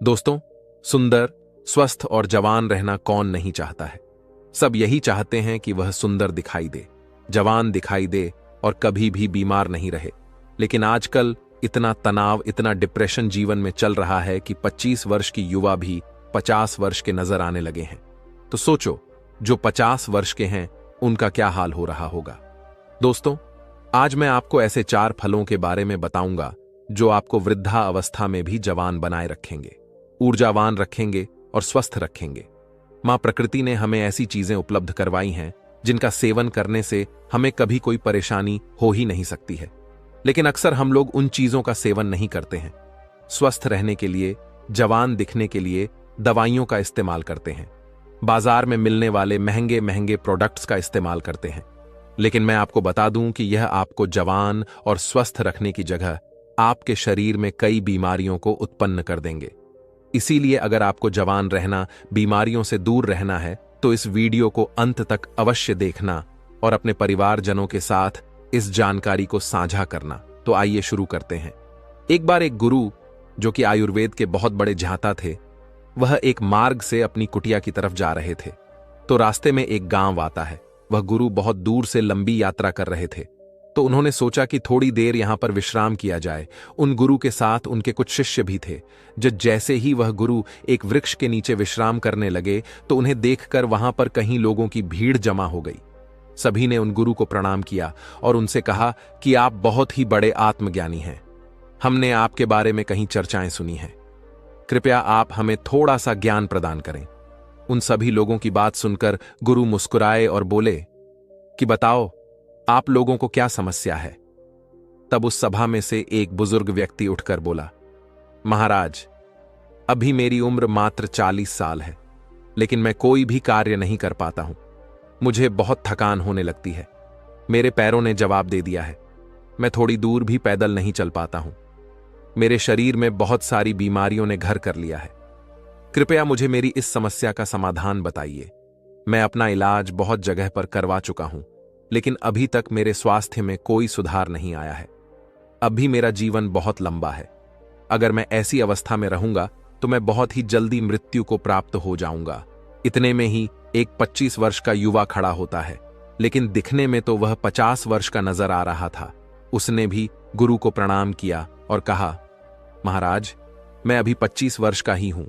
दोस्तों, सुंदर, स्वस्थ और जवान रहना कौन नहीं चाहता है। सब यही चाहते हैं कि वह सुंदर दिखाई दे, जवान दिखाई दे और कभी भी बीमार नहीं रहे। लेकिन आजकल इतना तनाव, इतना डिप्रेशन जीवन में चल रहा है कि 25 वर्ष की युवा भी 50 वर्ष के नजर आने लगे हैं। तो सोचो, जो 50 वर्ष के हैं उनका क्या हाल हो रहा होगा। दोस्तों, आज मैं आपको ऐसे 4 फलों के बारे में बताऊंगा जो आपको वृद्धा अवस्था में भी जवान बनाए रखेंगे, ऊर्जावान रखेंगे और स्वस्थ रखेंगे। मां प्रकृति ने हमें ऐसी चीजें उपलब्ध करवाई हैं जिनका सेवन करने से हमें कभी कोई परेशानी हो ही नहीं सकती है। लेकिन अक्सर हम लोग उन चीजों का सेवन नहीं करते हैं। स्वस्थ रहने के लिए, जवान दिखने के लिए दवाइयों का इस्तेमाल करते हैं, बाजार में मिलने वाले महंगे महंगे प्रोडक्ट्स का इस्तेमाल करते हैं। लेकिन मैं आपको बता दूं कि यह आपको जवान और स्वस्थ रखने की जगह आपके शरीर में कई बीमारियों को उत्पन्न कर देंगे। इसीलिए अगर आपको जवान रहना, बीमारियों से दूर रहना है तो इस वीडियो को अंत तक अवश्य देखना और अपने परिवारजनों के साथ इस जानकारी को साझा करना। तो आइए शुरू करते हैं। एक बार एक गुरु, जो कि आयुर्वेद के बहुत बड़े झांता थे, वह एक मार्ग से अपनी कुटिया की तरफ जा रहे थे। तो रास्ते में एक गांव आता है। वह गुरु बहुत दूर से लंबी यात्रा कर रहे थे, तो उन्होंने सोचा कि थोड़ी देर यहां पर विश्राम किया जाए। उन गुरु के साथ उनके कुछ शिष्य भी थे। जैसे ही वह गुरु एक वृक्ष के नीचे विश्राम करने लगे तो उन्हें देखकर वहां पर कहीं लोगों की भीड़ जमा हो गई। सभी ने उन गुरु को प्रणाम किया और उनसे कहा कि आप बहुत ही बड़े आत्मज्ञानी हैं। हमने आपके बारे में कहीं चर्चाएं सुनी हैं। कृपया आप हमें थोड़ा सा ज्ञान प्रदान करें। उन सभी लोगों की बात सुनकर गुरु मुस्कुराए और बोले कि बताओ, आप लोगों को क्या समस्या है। तब उस सभा में से एक बुजुर्ग व्यक्ति उठकर बोला, महाराज, अभी मेरी उम्र मात्र 40 साल है, लेकिन मैं कोई भी कार्य नहीं कर पाता हूं। मुझे बहुत थकान होने लगती है। मेरे पैरों ने जवाब दे दिया है। मैं थोड़ी दूर भी पैदल नहीं चल पाता हूं। मेरे शरीर में बहुत सारी बीमारियों ने घर कर लिया है। कृपया मुझे मेरी इस समस्या का समाधान बताइए। मैं अपना इलाज बहुत जगह पर करवा चुका हूं, लेकिन अभी तक मेरे स्वास्थ्य में कोई सुधार नहीं आया है। अभी मेरा जीवन बहुत लंबा है। अगर मैं ऐसी अवस्था में रहूंगा तो मैं बहुत ही जल्दी मृत्यु को प्राप्त हो जाऊंगा। इतने में ही एक 25 वर्ष का युवा खड़ा होता है, लेकिन दिखने में तो वह 50 वर्ष का नजर आ रहा था। उसने भी गुरु को प्रणाम किया और कहा, महाराज, मैं अभी 25 वर्ष का ही हूं,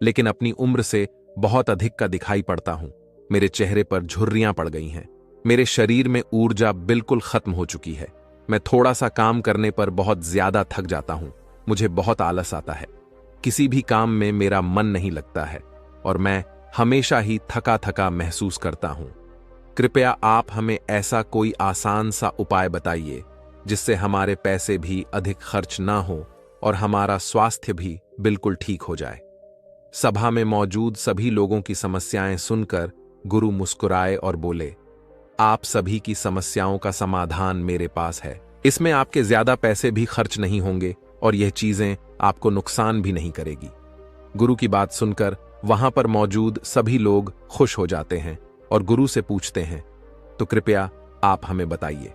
लेकिन अपनी उम्र से बहुत अधिक का दिखाई पड़ता हूं। मेरे चेहरे पर झुर्रियां पड़ गई हैं। मेरे शरीर में ऊर्जा बिल्कुल खत्म हो चुकी है। मैं थोड़ा सा काम करने पर बहुत ज्यादा थक जाता हूं। मुझे बहुत आलस आता है। किसी भी काम में मेरा मन नहीं लगता है और मैं हमेशा ही थका थका महसूस करता हूं। कृपया आप हमें ऐसा कोई आसान सा उपाय बताइए जिससे हमारे पैसे भी अधिक खर्च ना हो और हमारा स्वास्थ्य भी बिल्कुल ठीक हो जाए। सभा में मौजूद सभी लोगों की समस्याएं सुनकर गुरु मुस्कुराए और बोले, आप सभी की समस्याओं का समाधान मेरे पास है। इसमें आपके ज्यादा पैसे भी खर्च नहीं होंगे और यह चीजें आपको नुकसान भी नहीं करेगी। गुरु की बात सुनकर वहां पर मौजूद सभी लोग खुश हो जाते हैं और गुरु से पूछते हैं, तो कृपया आप हमें बताइए।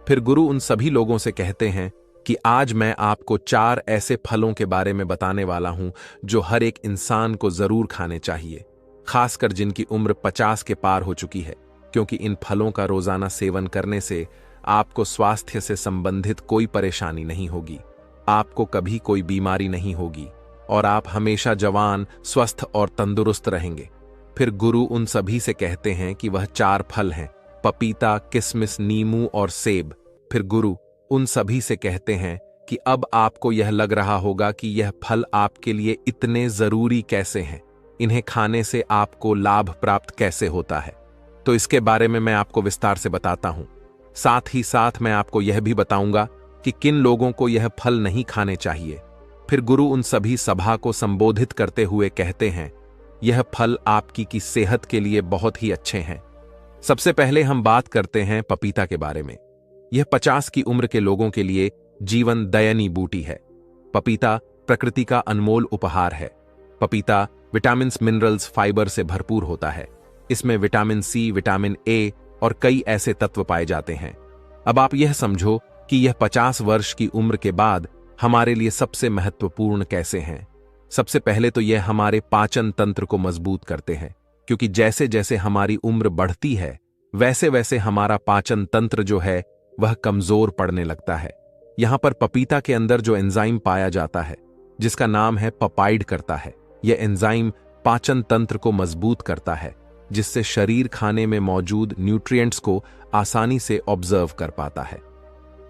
फिर गुरु उन सभी लोगों से कहते हैं कि आज मैं आपको 4 ऐसे फलों के बारे में बताने वाला हूं जो हर एक इंसान को जरूर खाने चाहिए, खासकर जिनकी उम्र 50 के पार हो चुकी है, क्योंकि इन फलों का रोजाना सेवन करने से आपको स्वास्थ्य से संबंधित कोई परेशानी नहीं होगी, आपको कभी कोई बीमारी नहीं होगी और आप हमेशा जवान, स्वस्थ और तंदुरुस्त रहेंगे। फिर गुरु उन सभी से कहते हैं कि वह 4 फल हैं, पपीता, किशमिश, नींबू और सेब। फिर गुरु उन सभी से कहते हैं कि अब आपको यह लग रहा होगा कि यह फल आपके लिए इतने जरूरी कैसे हैं, इन्हें खाने से आपको लाभ प्राप्त कैसे होता है। तो इसके बारे में मैं आपको विस्तार से बताता हूं। साथ ही साथ मैं आपको यह भी बताऊंगा कि किन लोगों को यह फल नहीं खाने चाहिए। फिर गुरु उन सभी सभा को संबोधित करते हुए कहते हैं, यह फल आपकी की सेहत के लिए बहुत ही अच्छे हैं। सबसे पहले हम बात करते हैं पपीता के बारे में। यह 50 की उम्र के लोगों के लिए जीवन दयनीय बूटी है। पपीता प्रकृति का अनमोल उपहार है। पपीता विटामिन, मिनरल्स, फाइबर से भरपूर होता है। इसमें विटामिन सी, विटामिन ए और कई ऐसे तत्व पाए जाते हैं। अब आप यह समझो कि यह 50 वर्ष की उम्र के बाद हमारे लिए सबसे महत्वपूर्ण कैसे हैं। सबसे पहले तो यह हमारे पाचन तंत्र को मजबूत करते हैं, क्योंकि जैसे जैसे हमारी उम्र बढ़ती है वैसे वैसे हमारा पाचन तंत्र जो है वह कमजोर पड़ने लगता है। यहां पर पपीता के अंदर जो एंजाइम पाया जाता है जिसका नाम है पपाइड करता है, यह एंजाइम पाचन तंत्र को मजबूत करता है, जिससे शरीर खाने में मौजूद न्यूट्रिएंट्स को आसानी से ऑब्जर्व कर पाता है।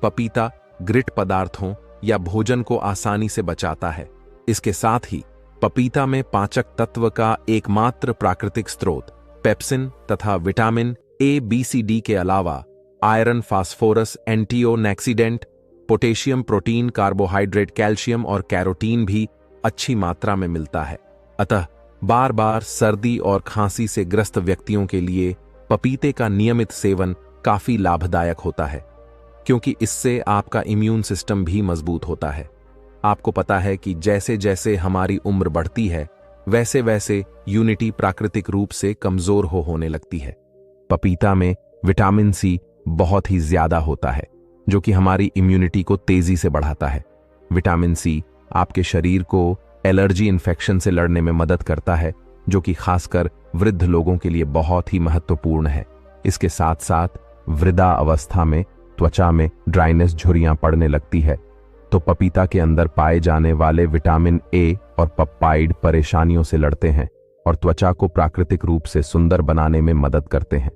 पपीता ग्रिट पदार्थों या भोजन को आसानी से बचाता है। इसके साथ ही पपीता में पाचक तत्व का एकमात्र प्राकृतिक स्रोत पेप्सिन तथा vitamin A, B, C, D के अलावा iron, phosphorus, antioxidant, potassium, protein, carbohydrate, calcium और कैरोटीन भी अच्छी मात्रा में मिलता है। अतः बार बार सर्दी और खांसी से ग्रस्त व्यक्तियों के लिए पपीते का नियमित सेवन काफी लाभदायक होता है, क्योंकि इससे आपका इम्यून सिस्टम भी मजबूत होता है। आपको पता है कि जैसे जैसे हमारी उम्र बढ़ती है वैसे वैसे यूनिटी प्राकृतिक रूप से कमजोर होने लगती है। पपीता में विटामिन सी बहुत ही ज्यादा होता है, जो कि हमारी इम्यूनिटी को तेजी से बढ़ाता है। विटामिन सी आपके शरीर को एलर्जी इन्फेक्शन से लड़ने में मदद करता है, जो कि खासकर वृद्ध लोगों के लिए बहुत ही महत्वपूर्ण है। इसके साथ साथ वृद्धा अवस्था में त्वचा में ड्राइनेस, झुर्रियां पड़ने लगती है, तो पपीता के अंदर पाए जाने वाले विटामिन ए और पपाइड परेशानियों से लड़ते हैं और त्वचा को प्राकृतिक रूप से सुंदर बनाने में मदद करते हैं।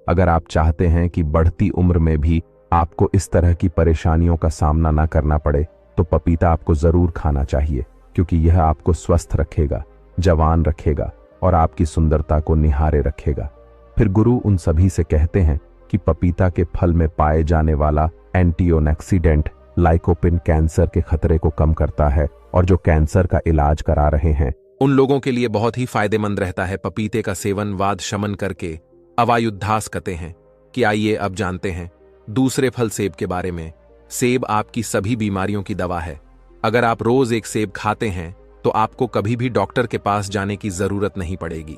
अगर आप चाहते हैं कि बढ़ती उम्र में भी आपको इस तरह की परेशानियों का सामना ना करना पड़े, तो पपीता आपको जरूर खाना चाहिए, क्योंकि यह आपको स्वस्थ रखेगा, जवान रखेगा और आपकी सुंदरता को निहारे रखेगा। फिर गुरु उन सभी से कहते हैं कि पपीता के फल में पाए जाने वाला एंटीओक्सीडेंट लाइकोपिन कैंसर के खतरे को कम करता है, और जो कैंसर का इलाज करा रहे हैं उन लोगों के लिए बहुत ही फायदेमंद रहता है। पपीते का सेवन वाद शमन करके अवायुद्धास कहते हैं। कि आइए अब जानते हैं दूसरे फल सेब के बारे में। सेब आपकी सभी बीमारियों की दवा है। अगर आप रोज एक सेब खाते हैं तो आपको कभी भी डॉक्टर के पास जाने की जरूरत नहीं पड़ेगी।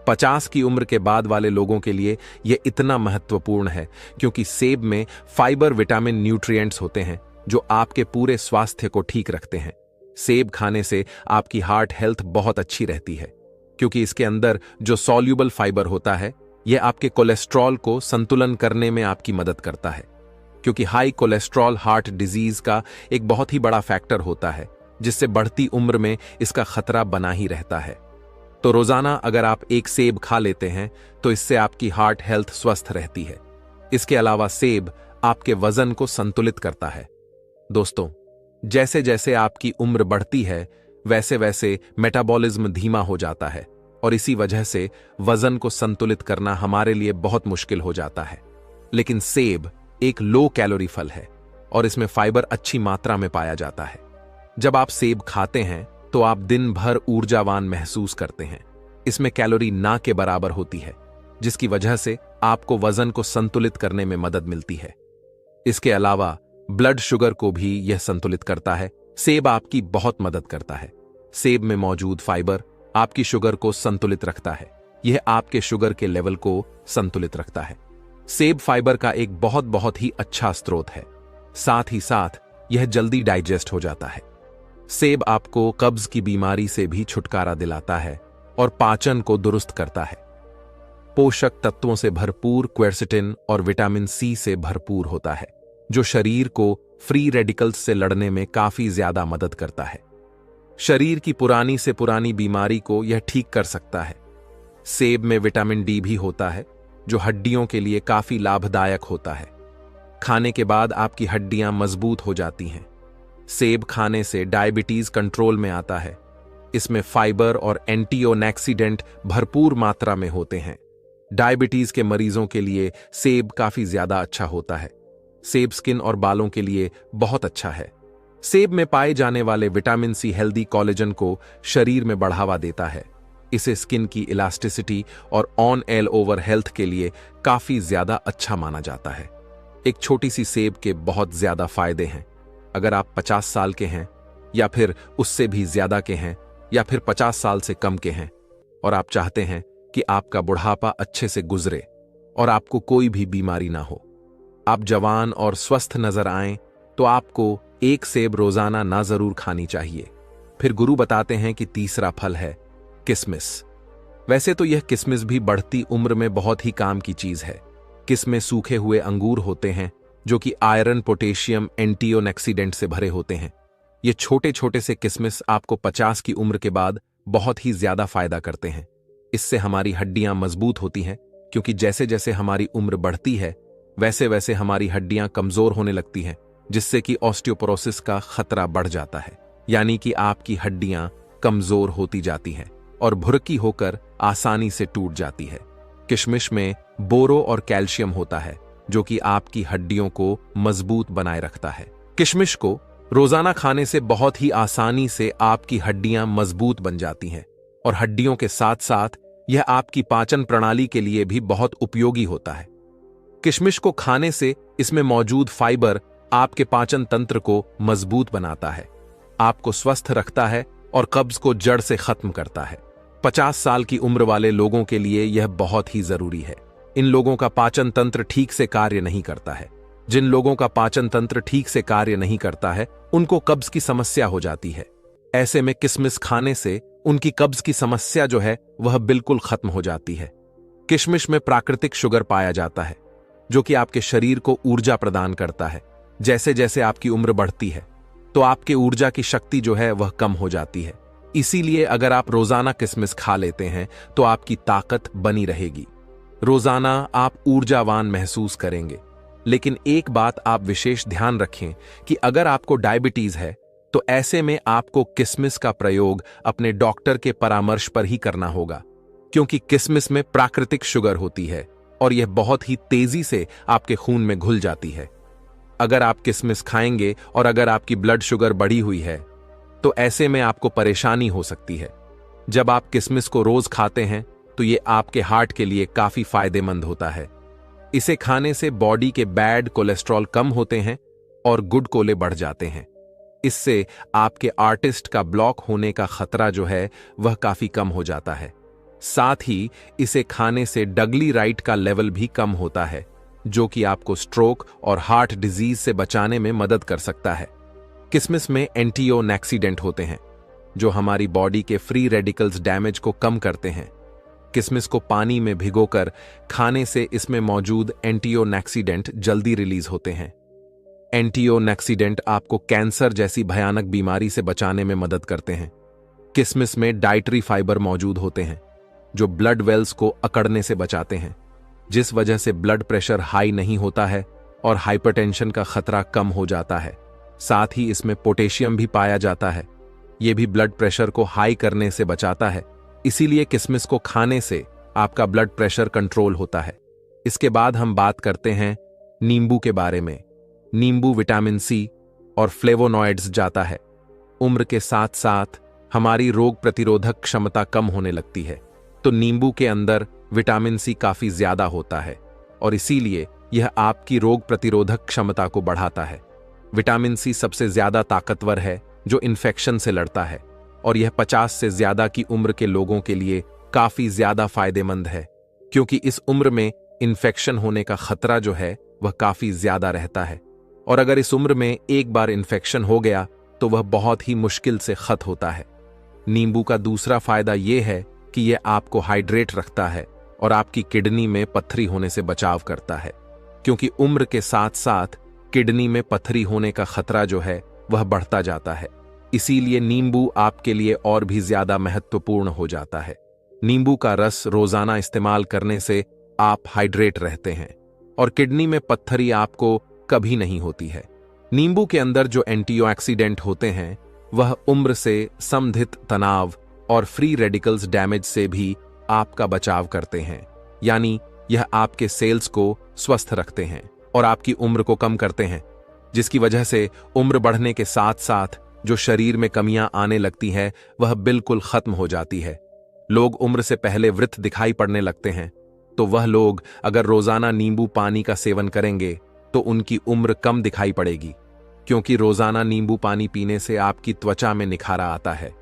50 की उम्र के बाद वाले लोगों के लिए यह इतना महत्वपूर्ण है क्योंकि सेब में फाइबर, विटामिन, न्यूट्रिएंट्स होते हैं जो आपके पूरे स्वास्थ्य को ठीक रखते हैं। सेब खाने से आपकी हार्ट हेल्थ बहुत अच्छी रहती है, क्योंकि इसके अंदर जो सॉल्यूबल फाइबर होता है यह आपके कोलेस्ट्रॉल को संतुलन करने में आपकी मदद करता है, क्योंकि हाई कोलेस्ट्रॉल हार्ट डिजीज का एक बहुत ही बड़ा फैक्टर होता है, जिससे बढ़ती उम्र में इसका खतरा बना ही रहता है। तो रोजाना अगर आप एक सेब खा लेते हैं तो इससे आपकी हार्ट हेल्थ स्वस्थ रहती है। इसके अलावा सेब आपके वजन को संतुलित करता है। दोस्तों, जैसे जैसे आपकी उम्र बढ़ती है वैसे वैसे मेटाबॉलिज्म धीमा हो जाता है, और इसी वजह से वजन को संतुलित करना हमारे लिए बहुत मुश्किल हो जाता है। लेकिन सेब एक लो कैलोरी फल है और इसमें फाइबर अच्छी मात्रा में पाया जाता है। जब आप सेब खाते हैं तो आप दिन भर ऊर्जावान महसूस करते हैं। इसमें कैलोरी ना के बराबर होती है, जिसकी वजह से आपको वजन को संतुलित करने में मदद मिलती है। इसके अलावा ब्लड शुगर को भी यह संतुलित करता है। सेब आपकी बहुत मदद करता है। सेब में मौजूद फाइबर आपकी शुगर को संतुलित रखता है। यह आपके शुगर के लेवल को संतुलित रखता है। सेब फाइबर का एक बहुत ही अच्छा स्रोत है। साथ ही साथ यह जल्दी डाइजेस्ट हो जाता है। सेब आपको कब्ज की बीमारी से भी छुटकारा दिलाता है और पाचन को दुरुस्त करता है। पोषक तत्वों से भरपूर क्वेरसिटिन और विटामिन सी से भरपूर होता है, जो शरीर को फ्री रेडिकल्स से लड़ने में काफी ज्यादा मदद करता है। शरीर की पुरानी से पुरानी बीमारी को यह ठीक कर सकता है। सेब में विटामिन डी भी होता है, जो हड्डियों के लिए काफी लाभदायक होता है। खाने के बाद आपकी हड्डियां मजबूत हो जाती हैं। सेब खाने से डायबिटीज कंट्रोल में आता है। इसमें फाइबर और एंटीओक्सीडेंट भरपूर मात्रा में होते हैं। डायबिटीज के मरीजों के लिए सेब काफी ज्यादा अच्छा होता है। सेब स्किन और बालों के लिए बहुत अच्छा है। सेब में पाए जाने वाले विटामिन सी हेल्दी कोलेजन को शरीर में बढ़ावा देता है। इसे स्किन की इलास्टिसिटी और ऑन एल ओवर हेल्थ के लिए काफी ज्यादा अच्छा माना जाता है। एक छोटी सी सेब के बहुत ज्यादा फायदे हैं। अगर आप 50 साल के हैं या फिर उससे भी ज्यादा के हैं या फिर 50 साल से कम के हैं और आप चाहते हैं कि आपका बुढ़ापा अच्छे से गुजरे और आपको कोई भी बीमारी ना हो, आप जवान और स्वस्थ नजर आएं, तो आपको एक सेब रोजाना ना जरूर खानी चाहिए। फिर गुरु बताते हैं कि तीसरा फल है किशमिश। वैसे तो यह किशमिश भी बढ़ती उम्र में बहुत ही काम की चीज है। किसमें सूखे हुए अंगूर होते हैं जो कि आयरन, पोटेशियम, एंटीऑक्सीडेंट से भरे होते हैं। ये छोटे छोटे से किशमिश आपको 50 की उम्र के बाद बहुत ही ज्यादा फायदा करते हैं। इससे हमारी हड्डियां मजबूत होती हैं, क्योंकि जैसे जैसे हमारी उम्र बढ़ती है वैसे वैसे हमारी हड्डियां कमजोर होने लगती हैं, जिससे कि ऑस्टियोपोरोसिस का खतरा बढ़ जाता है। यानी कि आपकी हड्डियां कमजोर होती जाती हैं और भुरकी होकर आसानी से टूट जाती है। किशमिश में बोरो और कैल्शियम होता है जो कि आपकी हड्डियों को मजबूत बनाए रखता है। किशमिश को रोजाना खाने से बहुत ही आसानी से आपकी हड्डियां मजबूत बन जाती हैं और हड्डियों के साथ साथ यह आपकी पाचन प्रणाली के लिए भी बहुत उपयोगी होता है। किशमिश को खाने से इसमें मौजूद फाइबर आपके पाचन तंत्र को मजबूत बनाता है, आपको स्वस्थ रखता है और कब्ज को जड़ से खत्म करता है। 50 साल की उम्र वाले लोगों के लिए यह बहुत ही जरूरी है। इन लोगों का पाचन तंत्र ठीक से कार्य नहीं करता है। जिन लोगों का पाचन तंत्र ठीक से कार्य नहीं करता है उनको कब्ज की समस्या हो जाती है। ऐसे में किशमिश खाने से उनकी कब्ज की समस्या जो है वह बिल्कुल खत्म हो जाती है। किशमिश में प्राकृतिक शुगर पाया जाता है जो कि आपके शरीर को ऊर्जा प्रदान करता है। जैसे जैसे आपकी उम्र बढ़ती है तो आपके ऊर्जा की शक्ति जो है वह कम हो जाती है। इसीलिए अगर आप रोजाना किशमिश खा लेते हैं तो आपकी ताकत बनी रहेगी। रोजाना आप ऊर्जावान महसूस करेंगे। लेकिन एक बात आप विशेष ध्यान रखें कि अगर आपको डायबिटीज है तो ऐसे में आपको किशमिश का प्रयोग अपने डॉक्टर के परामर्श पर ही करना होगा, क्योंकि किशमिश में प्राकृतिक शुगर होती है और यह बहुत ही तेजी से आपके खून में घुल जाती है। अगर आप किशमिश खाएंगे और अगर आपकी ब्लड शुगर बढ़ी हुई है तो ऐसे में आपको परेशानी हो सकती है। जब आप किशमिश को रोज खाते हैं तो ये आपके हार्ट के लिए काफी फायदेमंद होता है। इसे खाने से बॉडी के बैड कोलेस्ट्रॉल कम होते हैं और गुड कोले बढ़ जाते हैं। इससे आपके आर्टिस्ट का ब्लॉक होने का खतरा जो है वह काफी कम हो जाता है। साथ ही इसे खाने से डगलीराइट का लेवल भी कम होता है जो कि आपको स्ट्रोक और हार्ट डिजीज से बचाने में मदद कर सकता है। किशमिश में एंटीऑक्सीडेंट होते हैं जो हमारी बॉडी के फ्री रेडिकल्स डैमेज को कम करते हैं। किशमिश को पानी में भिगोकर खाने से इसमें मौजूद एंटीऑक्सीडेंट जल्दी रिलीज होते हैं। एंटीऑक्सीडेंट आपको कैंसर जैसी भयानक बीमारी से बचाने में मदद करते हैं। किशमिश में डाइटरी फाइबर मौजूद होते हैं जो ब्लड वेल्स को अकड़ने से बचाते हैं, जिस वजह से ब्लड प्रेशर हाई नहीं होता है और हाइपरटेंशन का खतरा कम हो जाता है। साथ ही इसमें पोटेशियम भी पाया जाता है, यह भी ब्लड प्रेशर को हाई करने से बचाता है। इसीलिए किशमिश को खाने से आपका ब्लड प्रेशर कंट्रोल होता है। इसके बाद हम बात करते हैं नींबू के बारे में। नींबू विटामिन सी और फ्लेवोनॉइड्स जाता है। उम्र के साथ साथ हमारी रोग प्रतिरोधक क्षमता कम होने लगती है, तो नींबू के अंदर विटामिन सी काफी ज्यादा होता है और इसीलिए यह आपकी रोग प्रतिरोधक क्षमता को बढ़ाता है। विटामिन सी सबसे ज्यादा ताकतवर है जो इन्फेक्शन से लड़ता है और यह 50 से ज्यादा की उम्र के लोगों के लिए काफी ज्यादा फायदेमंद है, क्योंकि इस उम्र में इन्फेक्शन होने का खतरा जो है वह काफी ज्यादा रहता है और अगर इस उम्र में एक बार इन्फेक्शन हो गया तो वह बहुत ही मुश्किल से खत्म होता है। नींबू का दूसरा फायदा यह है कि यह आपको हाइड्रेट रखता है और आपकी किडनी में पत्थरी होने से बचाव करता है, क्योंकि उम्र के साथ साथ किडनी में पत्थरी होने का खतरा जो है वह बढ़ता जाता है। इसीलिए नींबू आपके लिए और भी ज्यादा महत्वपूर्ण हो जाता है। नींबू का रस रोजाना इस्तेमाल करने से आप हाइड्रेट रहते हैं और किडनी में पत्थरी आपको कभी नहीं होती है। नींबू के अंदर जो एंटीऑक्सीडेंट होते हैं वह उम्र से संबंधित तनाव और फ्री रेडिकल्स डैमेज से भी आपका बचाव करते हैं, यानी यह आपके सेल्स को स्वस्थ रखते हैं और आपकी उम्र को कम करते हैं, जिसकी वजह से उम्र बढ़ने के साथ साथ जो शरीर में कमियां आने लगती है वह बिल्कुल खत्म हो जाती है। लोग उम्र से पहले वृद्ध दिखाई पड़ने लगते हैं, तो वह लोग अगर रोजाना नींबू पानी का सेवन करेंगे तो उनकी उम्र कम दिखाई पड़ेगी, क्योंकि रोजाना नींबू पानी पीने से आपकी त्वचा में निखारा आता है,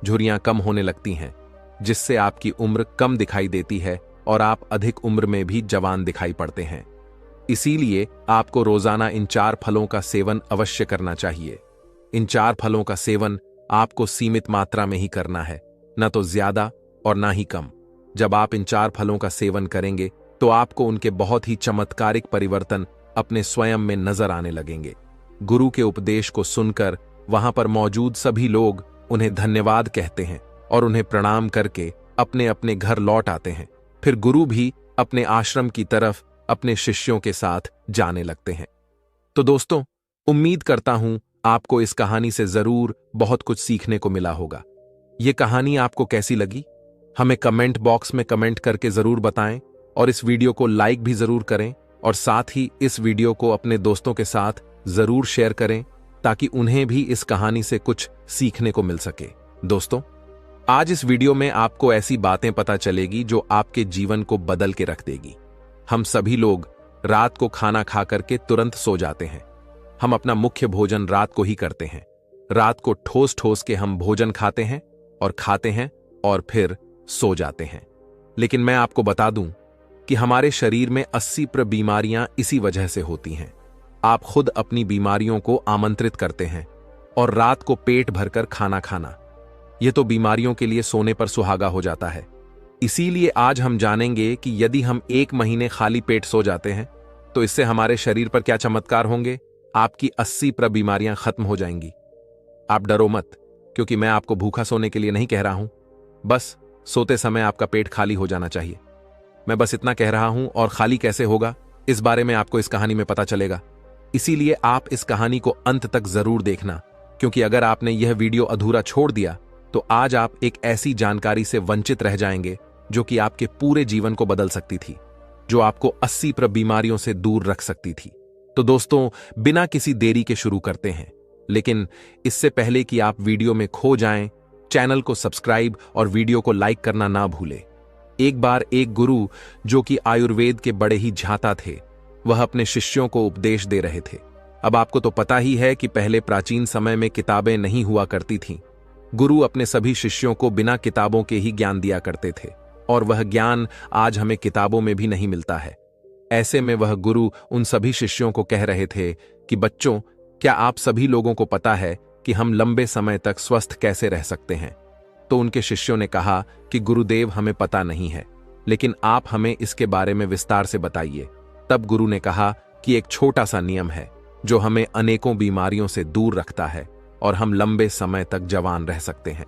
झुर्रियां कम होने लगती हैं, जिससे आपकी उम्र कम दिखाई देती है और आप अधिक उम्र में भी जवान दिखाई पड़ते हैं। इसीलिए आपको रोजाना इन 4 फलों का सेवन अवश्य करना चाहिए। इन 4 फलों का सेवन आपको सीमित मात्रा में ही करना है, न तो ज्यादा और ना ही कम। जब आप इन 4 फलों का सेवन करेंगे तो आपको उनके बहुत ही चमत्कारिक परिवर्तन अपने स्वयं में नजर आने लगेंगे। गुरु के उपदेश को सुनकर वहां पर मौजूद सभी लोग उन्हें धन्यवाद कहते हैं और उन्हें प्रणाम करके अपने अपने घर लौट आते हैं। फिर गुरु भी अपने आश्रम की तरफ अपने शिष्यों के साथ जाने लगते हैं। तो दोस्तों, उम्मीद करता हूं आपको इस कहानी से जरूर बहुत कुछ सीखने को मिला होगा। ये कहानी आपको कैसी लगी हमें कमेंट बॉक्स में कमेंट करके जरूर बताएं और इस वीडियो को लाइक भी जरूर करें और साथ ही इस वीडियो को अपने दोस्तों के साथ जरूर शेयर करें ताकि उन्हें भी इस कहानी से कुछ सीखने को मिल सके। दोस्तों, आज इस वीडियो में आपको ऐसी बातें पता चलेगी जो आपके जीवन को बदल के रख देगी। हम सभी लोग रात को खाना खा करके तुरंत सो जाते हैं। हम अपना मुख्य भोजन रात को ही करते हैं। रात को ठोस ठोस के हम भोजन खाते हैं और फिर सो जाते हैं। लेकिन मैं आपको बता दूं कि हमारे शरीर में 80% बीमारियां इसी वजह से होती हैं। आप खुद अपनी बीमारियों को आमंत्रित करते हैं और रात को पेट भरकर खाना खाना, यह तो बीमारियों के लिए सोने पर सुहागा हो जाता है। इसीलिए आज हम जानेंगे कि यदि हम 1 महीने खाली पेट सो जाते हैं तो इससे हमारे शरीर पर क्या चमत्कार होंगे। आपकी 80% बीमारियां खत्म हो जाएंगी। आप डरो मत, क्योंकि मैं आपको भूखा सोने के लिए नहीं कह रहा हूं। बस सोते समय आपका पेट खाली हो जाना चाहिए। मैं बस इतना कह रहा हूं, और खाली कैसे होगा इस बारे में आपको इस कहानी में पता चलेगा। इसीलिए आप इस कहानी को अंत तक जरूर देखना, क्योंकि अगर आपने यह वीडियो अधूरा छोड़ दिया तो आज आप एक ऐसी जानकारी से वंचित रह जाएंगे जो कि आपके पूरे जीवन को बदल सकती थी, जो आपको 80% बीमारियों से दूर रख सकती थी। तो दोस्तों, बिना किसी देरी के शुरू करते हैं। लेकिन इससे पहले कि आप वीडियो में खो जाएं, चैनल को सब्सक्राइब और वीडियो को लाइक करना ना भूलें। एक बार एक गुरु, जो कि आयुर्वेद के बड़े ही झाता थे, वह अपने शिष्यों को उपदेश दे रहे थे। अब आपको तो पता ही है कि पहले प्राचीन समय में किताबें नहीं हुआ करती थीं। गुरु अपने सभी शिष्यों को बिना किताबों के ही ज्ञान दिया करते थे, और वह ज्ञान आज हमें किताबों में भी नहीं मिलता है। ऐसे में वह गुरु उन सभी शिष्यों को कह रहे थे कि बच्चों, क्या आप सभी लोगों को पता है कि हम लंबे समय तक स्वस्थ कैसे रह सकते हैं? तो उनके शिष्यों ने कहा कि गुरुदेव, हमें पता नहीं है, लेकिन आप हमें इसके बारे में विस्तार से बताइए। तब गुरु ने कहा कि एक छोटा सा नियम है जो हमें अनेकों बीमारियों से दूर रखता है और हम लंबे समय तक जवान रह सकते हैं।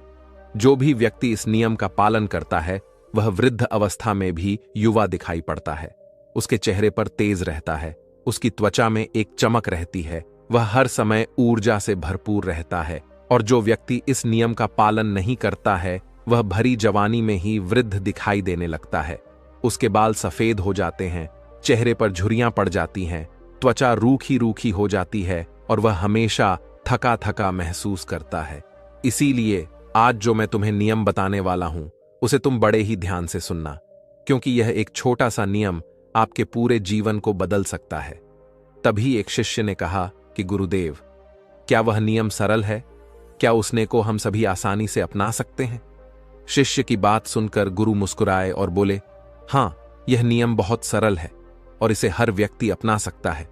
जो भी व्यक्ति इस नियम का पालन करता है वह वृद्ध अवस्था में भी युवा दिखाई पड़ता है। उसके चेहरे पर तेज रहता है, उसकी त्वचा में एक चमक रहती है, वह हर समय ऊर्जा से भरपूर रहता है। और जो व्यक्ति इस नियम का पालन नहीं करता है वह भरी जवानी में ही वृद्ध दिखाई देने लगता है। उसके बाल सफेद हो जाते हैं, चेहरे पर झुर्रियां पड़ जाती हैं, त्वचा रूखी रूखी हो जाती है और वह हमेशा थका थका महसूस करता है। इसीलिए आज जो मैं तुम्हें नियम बताने वाला हूं उसे तुम बड़े ही ध्यान से सुनना, क्योंकि यह एक छोटा सा नियम आपके पूरे जीवन को बदल सकता है। तभी एक शिष्य ने कहा कि गुरुदेव, क्या वह नियम सरल है? क्या उसने को हम सभी आसानी से अपना सकते हैं? शिष्य की बात सुनकर गुरु मुस्कुराए और बोले, हाँ, यह नियम बहुत सरल है और इसे हर व्यक्ति अपना सकता है।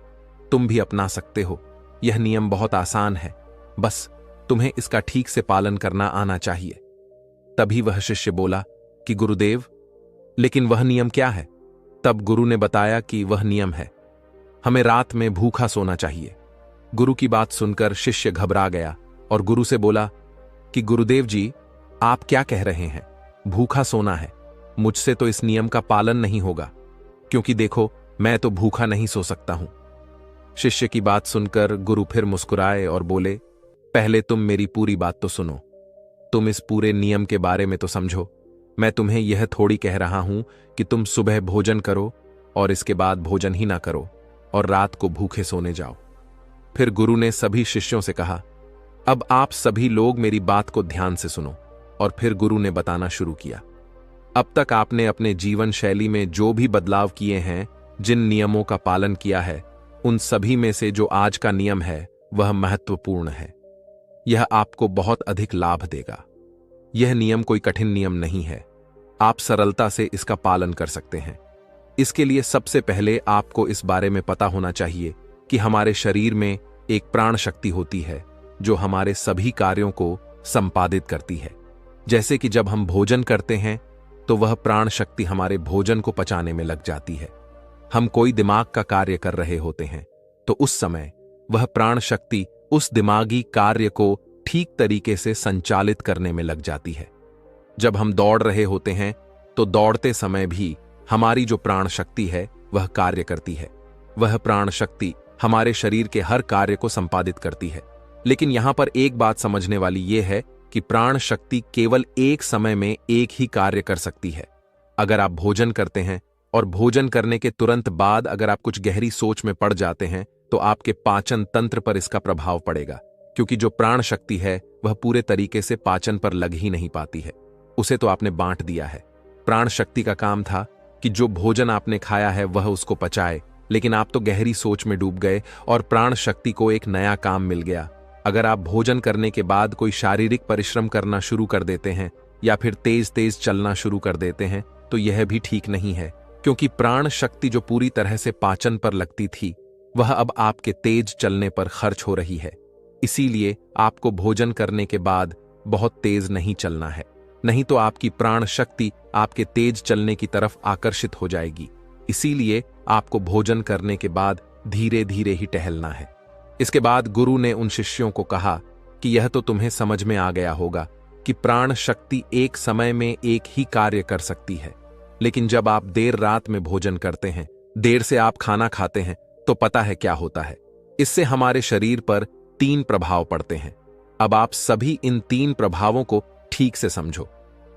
तुम भी अपना सकते हो। यह नियम बहुत आसान है, बस तुम्हें इसका ठीक से पालन करना आना चाहिए। तभी वह शिष्य बोला कि गुरुदेव, लेकिन वह नियम क्या है? तब गुरु ने बताया कि वह नियम है, हमें रात में भूखा सोना चाहिए। गुरु की बात सुनकर शिष्य घबरा गया और गुरु से बोला कि गुरुदेव जी, आप क्या कह रहे हैं? भूखा सोना है? मुझसे तो इस नियम का पालन नहीं होगा, क्योंकि देखो, मैं तो भूखा नहीं सो सकता हूं। शिष्य की बात सुनकर गुरु फिर मुस्कुराए और बोले, पहले तुम मेरी पूरी बात तो सुनो। तुम इस पूरे नियम के बारे में तो समझो। मैं तुम्हें यह थोड़ी कह रहा हूं कि तुम सुबह भोजन करो और इसके बाद भोजन ही ना करो और रात को भूखे सोने जाओ। फिर गुरु ने सभी शिष्यों से कहा, अब आप सभी लोग मेरी बात को ध्यान से सुनो। और फिर गुरु ने बताना शुरू किया, अब तक आपने अपने जीवन शैली में जो भी बदलाव किए हैं, जिन नियमों का पालन किया है, उन सभी में से जो आज का नियम है वह महत्वपूर्ण है। यह आपको बहुत अधिक लाभ देगा। यह नियम कोई कठिन नियम नहीं है, आप सरलता से इसका पालन कर सकते हैं। इसके लिए सबसे पहले आपको इस बारे में पता होना चाहिए कि हमारे शरीर में एक प्राण शक्ति होती है जो हमारे सभी कार्यों को संपादित करती है। जैसे कि जब हम भोजन करते हैं तो वह प्राण शक्ति हमारे भोजन को पचाने में लग जाती है। हम कोई दिमाग का कार्य कर रहे होते हैं तो उस समय वह प्राण शक्ति उस दिमागी कार्य को ठीक तरीके से संचालित करने में लग जाती है। जब हम दौड़ रहे होते हैं तो दौड़ते समय भी हमारी जो प्राण शक्ति है वह कार्य करती है। वह प्राण शक्ति हमारे शरीर के हर कार्य को संपादित करती है। लेकिन यहां पर एक बात समझने वाली यह है कि प्राण शक्ति केवल एक समय में एक ही कार्य कर सकती है। अगर आप भोजन करते हैं और भोजन करने के तुरंत बाद अगर आप कुछ गहरी सोच में पड़ जाते हैं तो आपके पाचन तंत्र पर इसका प्रभाव पड़ेगा, क्योंकि जो प्राण शक्ति है वह पूरे तरीके से पाचन पर लग ही नहीं पाती है। उसे तो आपने बांट दिया है। प्राण शक्ति का काम था कि जो भोजन आपने खाया है वह उसको पचाए, लेकिन आप तो गहरी सोच में डूब गए और प्राण शक्ति को एक नया काम मिल गया। अगर आप भोजन करने के बाद कोई शारीरिक परिश्रम करना शुरू कर देते हैं या फिर तेज तेज चलना शुरू कर देते हैं तो यह भी ठीक नहीं है, क्योंकि प्राण शक्ति जो पूरी तरह से पाचन पर लगती थी वह अब आपके तेज चलने पर खर्च हो रही है। इसीलिए आपको भोजन करने के बाद बहुत तेज नहीं चलना है, नहीं तो आपकी प्राण शक्ति आपके तेज चलने की तरफ आकर्षित हो जाएगी। इसीलिए आपको भोजन करने के बाद धीरे धीरे ही टहलना है। इसके बाद गुरु ने उन शिष्यों को कहा कि यह तो तुम्हें समझ में आ गया होगा कि प्राण शक्ति एक समय में एक ही कार्य कर सकती है, लेकिन जब आप देर रात में भोजन करते हैं, देर से आप खाना खाते हैं, तो पता है क्या होता है। इससे हमारे शरीर पर 3 प्रभाव पड़ते हैं। अब आप सभी इन 3 प्रभावों को ठीक से समझो।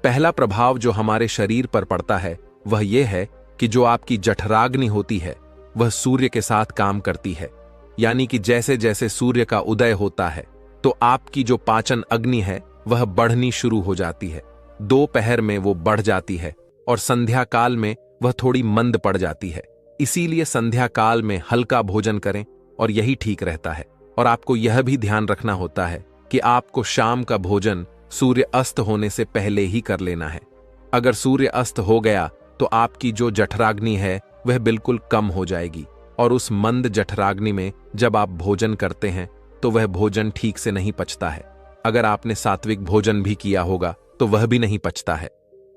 पहला प्रभाव जो हमारे शरीर पर पड़ता है वह यह है कि जो आपकी जठराग्नि होती है वह सूर्य के साथ काम करती है। यानी कि जैसे जैसे सूर्य का उदय होता है तो आपकी जो पाचन अग्नि है वह बढ़नी शुरू हो जाती है। दोपहर में वो बढ़ जाती है और संध्या काल में वह थोड़ी मंद पड़ जाती है। इसीलिए संध्या काल में हल्का भोजन करें और यही ठीक रहता है। और आपको यह भी ध्यान रखना होता है कि आपको शाम का भोजन सूर्य अस्त होने से पहले ही कर लेना है। अगर सूर्य अस्त हो गया तो आपकी जो जठराग्नि है वह बिल्कुल कम हो जाएगी और उस मंद जठराग्नि में जब आप भोजन करते हैं तो वह भोजन ठीक से नहीं पचता है। अगर आपने सात्विक भोजन भी किया होगा तो वह भी नहीं पचता है,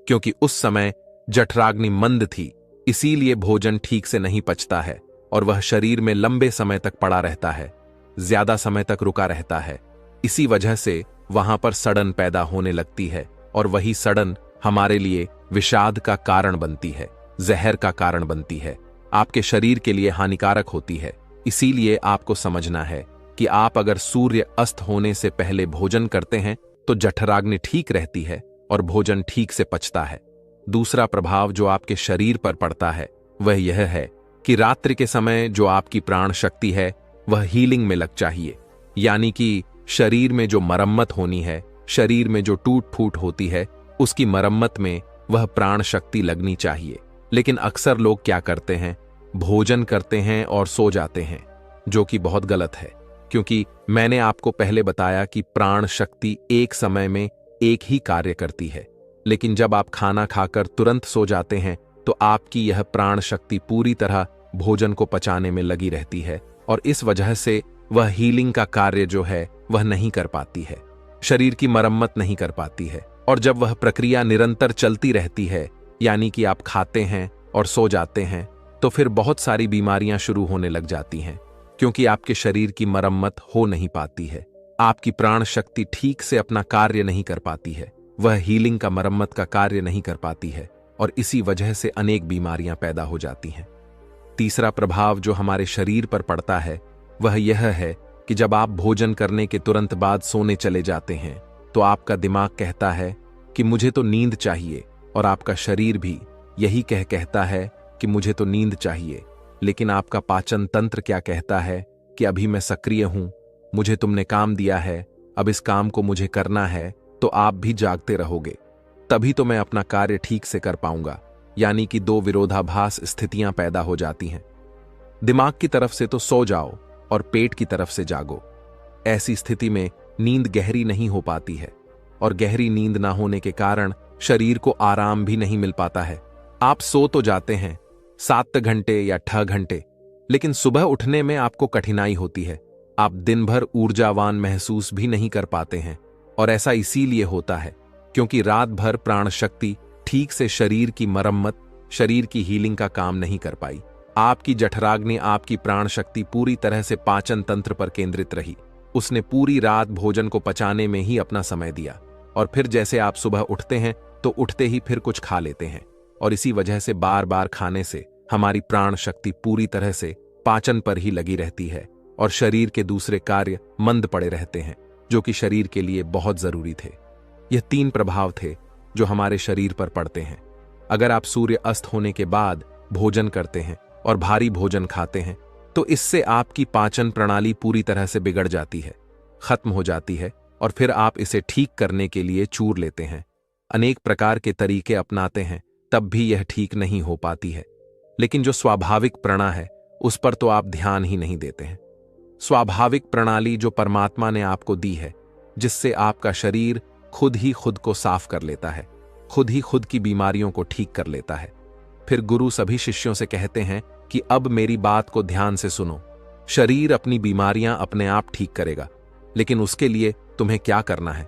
क्योंकि उस समय जठराग्नि मंद थी। इसीलिए भोजन ठीक से नहीं पचता है और वह शरीर में लंबे समय तक पड़ा रहता है, ज्यादा समय तक रुका रहता है। इसी वजह से वहां पर सड़न पैदा होने लगती है और वही सड़न हमारे लिए विषाद का कारण बनती है, जहर का कारण बनती है, आपके शरीर के लिए हानिकारक होती है। इसीलिए आपको समझना है कि आप अगर सूर्य अस्त होने से पहले भोजन करते हैं तो जठराग्नि ठीक रहती है और भोजन ठीक से पचता है। दूसरा प्रभाव जो आपके शरीर पर पड़ता है वह यह है कि रात्रि के समय जो आपकी प्राण शक्ति है वह हीलिंग में लग चाहिए। यानी कि शरीर में जो मरम्मत होनी है, शरीर में जो टूट फूट होती है, उसकी मरम्मत में वह प्राण शक्ति लगनी चाहिए। लेकिन अक्सर लोग क्या करते हैं, भोजन करते हैं और सो जाते हैं, जो कि बहुत गलत है। क्योंकि मैंने आपको पहले बताया कि प्राण शक्ति एक समय में एक ही कार्य करती है, लेकिन जब आप खाना खाकर तुरंत सो जाते हैं तो आपकी यह प्राण शक्ति पूरी तरह भोजन को पचाने में लगी रहती है और इस वजह से वह हीलिंग का कार्य जो है वह नहीं कर पाती है, शरीर की मरम्मत नहीं कर पाती है। और जब वह प्रक्रिया निरंतर चलती रहती है, यानी कि आप खाते हैं और सो जाते हैं, तो फिर बहुत सारी बीमारियां शुरू होने लग जाती हैं, क्योंकि आपके शरीर की मरम्मत हो नहीं पाती है। आपकी प्राण शक्ति ठीक से अपना कार्य नहीं कर पाती है, वह हीलिंग का मरम्मत का कार्य नहीं कर पाती है और इसी वजह से अनेक बीमारियां पैदा हो जाती हैं। तीसरा प्रभाव जो हमारे शरीर पर पड़ता है वह यह है कि जब आप भोजन करने के तुरंत बाद सोने चले जाते हैं तो आपका दिमाग कहता है कि मुझे तो नींद चाहिए और आपका शरीर भी यही कहता है कि मुझे तो नींद चाहिए। लेकिन आपका पाचन तंत्र क्या कहता है कि अभी मैं सक्रिय हूं, मुझे तुमने काम दिया है, अब इस काम को मुझे करना है, तो आप भी जागते रहोगे, तभी तो मैं अपना कार्य ठीक से कर पाऊंगा। यानी कि 2 विरोधाभास स्थितियां पैदा हो जाती हैं। दिमाग की तरफ से तो सो जाओ और पेट की तरफ से जागो। ऐसी स्थिति में नींद गहरी नहीं हो पाती है और गहरी नींद ना होने के कारण शरीर को आराम भी नहीं मिल पाता है। आप सो तो जाते हैं 7 घंटे या 8 घंटे, लेकिन सुबह उठने में आपको कठिनाई होती है। आप दिन भर ऊर्जावान महसूस भी नहीं कर पाते हैं और ऐसा इसीलिए होता है क्योंकि रात भर प्राण शक्ति ठीक से शरीर की मरम्मत, शरीर की हीलिंग का काम नहीं कर पाई। आपकी जठराग्नि, आपकी प्राण शक्ति पूरी तरह से पाचन तंत्र पर केंद्रित रही। उसने पूरी रात भोजन को पचाने में ही अपना समय दिया, और फिर जैसे आप सुबह उठते हैं तो उठते ही फिर कुछ खा लेते हैं, और इसी वजह से बार बार खाने से हमारी प्राण शक्ति पूरी तरह से पाचन पर ही लगी रहती है और शरीर के दूसरे कार्य मंद पड़े रहते हैं, जो कि शरीर के लिए बहुत जरूरी थे। यह 3 प्रभाव थे जो हमारे शरीर पर पड़ते हैं। अगर आप सूर्य अस्त होने के बाद भोजन करते हैं और भारी भोजन खाते हैं तो इससे आपकी पाचन प्रणाली पूरी तरह से बिगड़ जाती है, खत्म हो जाती है, और फिर आप इसे ठीक करने के लिए चूर लेते हैं। अनेक प्रकार के तरीके अपनाते हैं, तब भी यह ठीक नहीं हो पाती है। लेकिन जो स्वाभाविक प्रणा है उस पर तो आप ध्यान ही नहीं देते हैं। स्वाभाविक प्रणाली जो परमात्मा ने आपको दी है, जिससे आपका शरीर खुद ही खुद को साफ कर लेता है, खुद ही खुद की बीमारियों को ठीक कर लेता है। फिर गुरु सभी शिष्यों से कहते हैं कि अब मेरी बात को ध्यान से सुनो। शरीर अपनी बीमारियां अपने आप ठीक करेगा, लेकिन उसके लिए तुम्हें क्या करना है,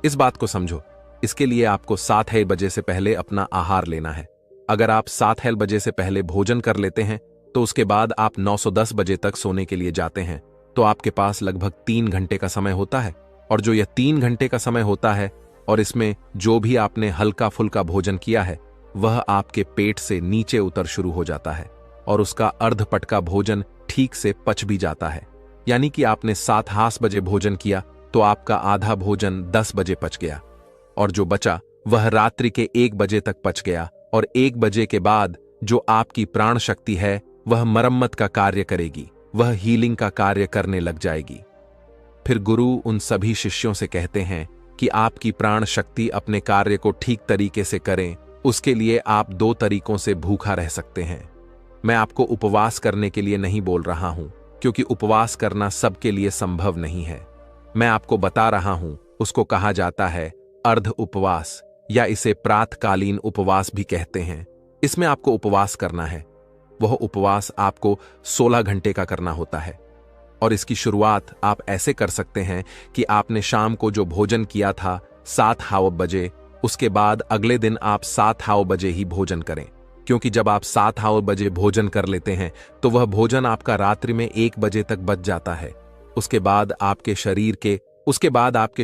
इस बात को समझो। इसके लिए आपको 7 बजे से पहले अपना आहार लेना है। अगर आप 7 बजे से पहले भोजन कर लेते हैं तो उसके बाद आप 910 बजे तक सोने के लिए जाते हैं, तो आपके पास लगभग 3 घंटे का समय होता है। और जो यह 3 घंटे का समय होता है और इसमें जो भी आपने हल्का फुल्का भोजन किया है वह आपके पेट से नीचे उतर शुरू हो जाता है और उसका अर्धपट का भोजन ठीक से पच भी जाता है। यानी कि आपने 7 बजे भोजन किया तो आपका आधा भोजन 10 बजे पच गया, और जो बचा वह रात्रि के 1 बजे तक पच गया। और 1 बजे के बाद जो आपकी प्राण शक्ति है वह मरम्मत का कार्य करेगी, वह हीलिंग का कार्य करने लग जाएगी। फिर गुरु उन सभी शिष्यों से कहते हैं कि आपकी प्राण शक्ति अपने कार्य को ठीक तरीके से करें, उसके लिए आप 2 तरीकों से भूखा रह सकते हैं। मैं आपको उपवास करने के लिए नहीं बोल रहा हूं, क्योंकि उपवास करना सबके लिए संभव नहीं है। मैं आपको बता रहा हूं, उसको कहा जाता है अर्ध उपवास, या इसे प्रातकालीन उपवास भी कहते हैं। इसमें आपको उपवास करना है। वह उपवास आपको 16 घंटे का करना होता है, और इसकी शुरुआत आप ऐसे कर सकते हैं कि आपने शाम को जो भोजन किया था 7 बजे, उसके बाद अगले दिन आप 7 बजे ही भोजन करें, क्योंकि जब आप 7 बजे भोजन कर लेते हैं तो वह भोजन आपका रात्रि में 1 बजे तक बच जाता है। उसके बाद आपके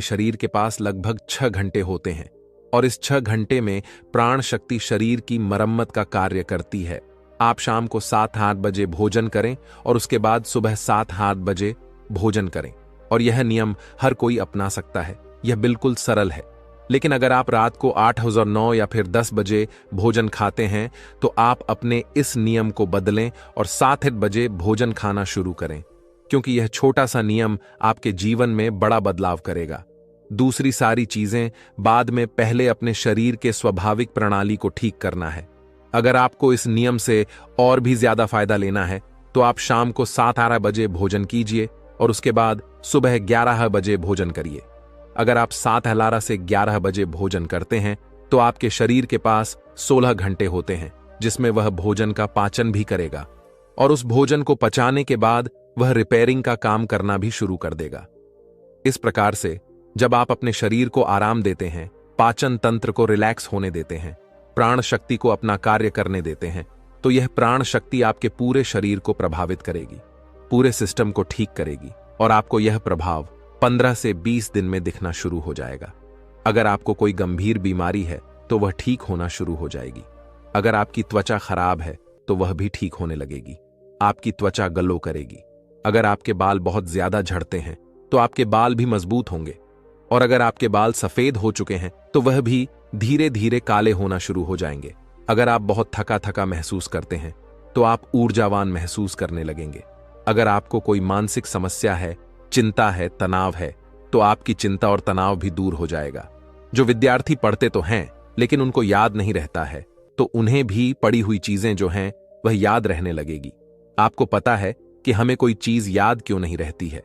शरीर के पास लगभग 6 घंटे होते हैं, और इस 6 घंटे में प्राण शक्ति शरीर की मरम्मत का कार्य करती है। आप शाम को 7 बजे भोजन करें और उसके बाद सुबह 7 बजे भोजन करें, और यह नियम हर कोई अपना सकता है। यह बिल्कुल सरल है। लेकिन अगर आप रात को 8 और 9 या फिर 10 बजे भोजन खाते हैं तो आप अपने इस नियम को बदलें और 7 बजे भोजन खाना शुरू करें, क्योंकि यह छोटा सा नियम आपके जीवन में बड़ा बदलाव करेगा। दूसरी सारी चीजें बाद में, पहले अपने शरीर के स्वाभाविक प्रणाली को ठीक करना है। अगर आपको इस नियम से और भी ज्यादा फायदा लेना है तो आप शाम को 7 बजे भोजन कीजिए और उसके बाद सुबह 11 बजे भोजन करिए। अगर आप 7 से 11 बजे भोजन करते हैं तो आपके शरीर के पास 16 घंटे होते हैं, जिसमें वह भोजन का पाचन भी करेगा, और उस भोजन को पचाने के बाद वह रिपेयरिंग का काम करना भी शुरू कर देगा। इस प्रकार से जब आप अपने शरीर को आराम देते हैं, पाचन तंत्र को रिलैक्स होने देते हैं, प्राण शक्ति को अपना कार्य करने देते हैं, तो यह प्राण शक्ति आपके पूरे शरीर को प्रभावित करेगी, पूरे सिस्टम को ठीक करेगी, और आपको यह प्रभाव 15 से 20 दिन में दिखना शुरू हो जाएगा। अगर आपको कोई गंभीर बीमारी है तो वह ठीक होना शुरू हो जाएगी। अगर आपकी त्वचा खराब है तो वह भी ठीक होने लगेगी। आपकी त्वचा ग्लो करेगी। अगर आपके बाल बहुत ज्यादा झड़ते हैं तो आपके बाल भी मजबूत होंगे, और अगर आपके बाल सफेद हो चुके हैं तो वह भी धीरे धीरे काले होना शुरू हो जाएंगे। अगर आप बहुत थका थका महसूस करते हैं तो आप ऊर्जावान महसूस करने लगेंगे। अगर आपको कोई मानसिक समस्या है, चिंता है, तनाव है, तो आपकी चिंता और तनाव भी दूर हो जाएगा। जो विद्यार्थी पढ़ते तो हैं लेकिन उनको याद नहीं रहता है, तो उन्हें भी पढ़ी हुई चीजें जो हैं वह याद रहने लगेगी। आपको पता है कि हमें कोई चीज याद क्यों नहीं रहती है?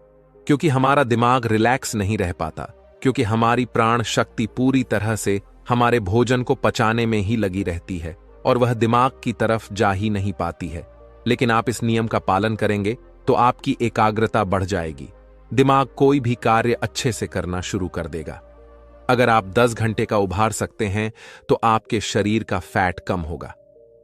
क्योंकि हमारा दिमाग रिलैक्स नहीं रह पाता, क्योंकि हमारी प्राण शक्ति पूरी तरह से हमारे भोजन को पचाने में ही लगी रहती है और वह दिमाग की तरफ जा ही नहीं पाती है। लेकिन आप इस नियम का पालन करेंगे तो आपकी एकाग्रता बढ़ जाएगी। दिमाग कोई भी कार्य अच्छे से करना शुरू कर देगा। अगर आप 10 घंटे का उभार सकते हैं तो आपके शरीर का फैट कम होगा।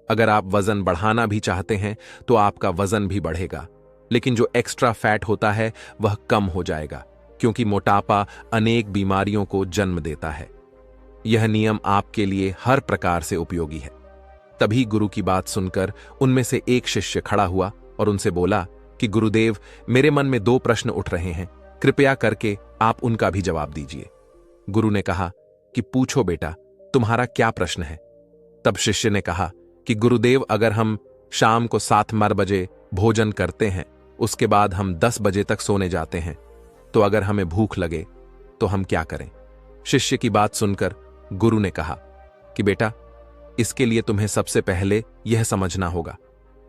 अगर आप वजन बढ़ाना भी चाहते हैं तो आपका वजन भी बढ़ेगा, लेकिन जो एक्स्ट्रा फैट होता है वह कम हो जाएगा, क्योंकि मोटापा अनेक बीमारियों को जन्म देता है। यह नियम आपके लिए हर प्रकार से उपयोगी है। तभी गुरु की बात सुनकर उनमें से एक शिष्य खड़ा हुआ और उनसे बोला कि गुरुदेव, मेरे मन में 2 प्रश्न उठ रहे हैं, कृपया करके आप उनका भी जवाब दीजिए। गुरु ने कहा कि पूछो बेटा, तुम्हारा क्या प्रश्न है? तब शिष्य ने कहा कि गुरुदेव, अगर हम शाम को 7 बजे भोजन करते हैं, उसके बाद हम 10 बजे तक सोने जाते हैं, तो अगर हमें भूख लगे तो हम क्या करें? शिष्य की बात सुनकर गुरु ने कहा कि बेटा, इसके लिए तुम्हें सबसे पहले यह समझना होगा,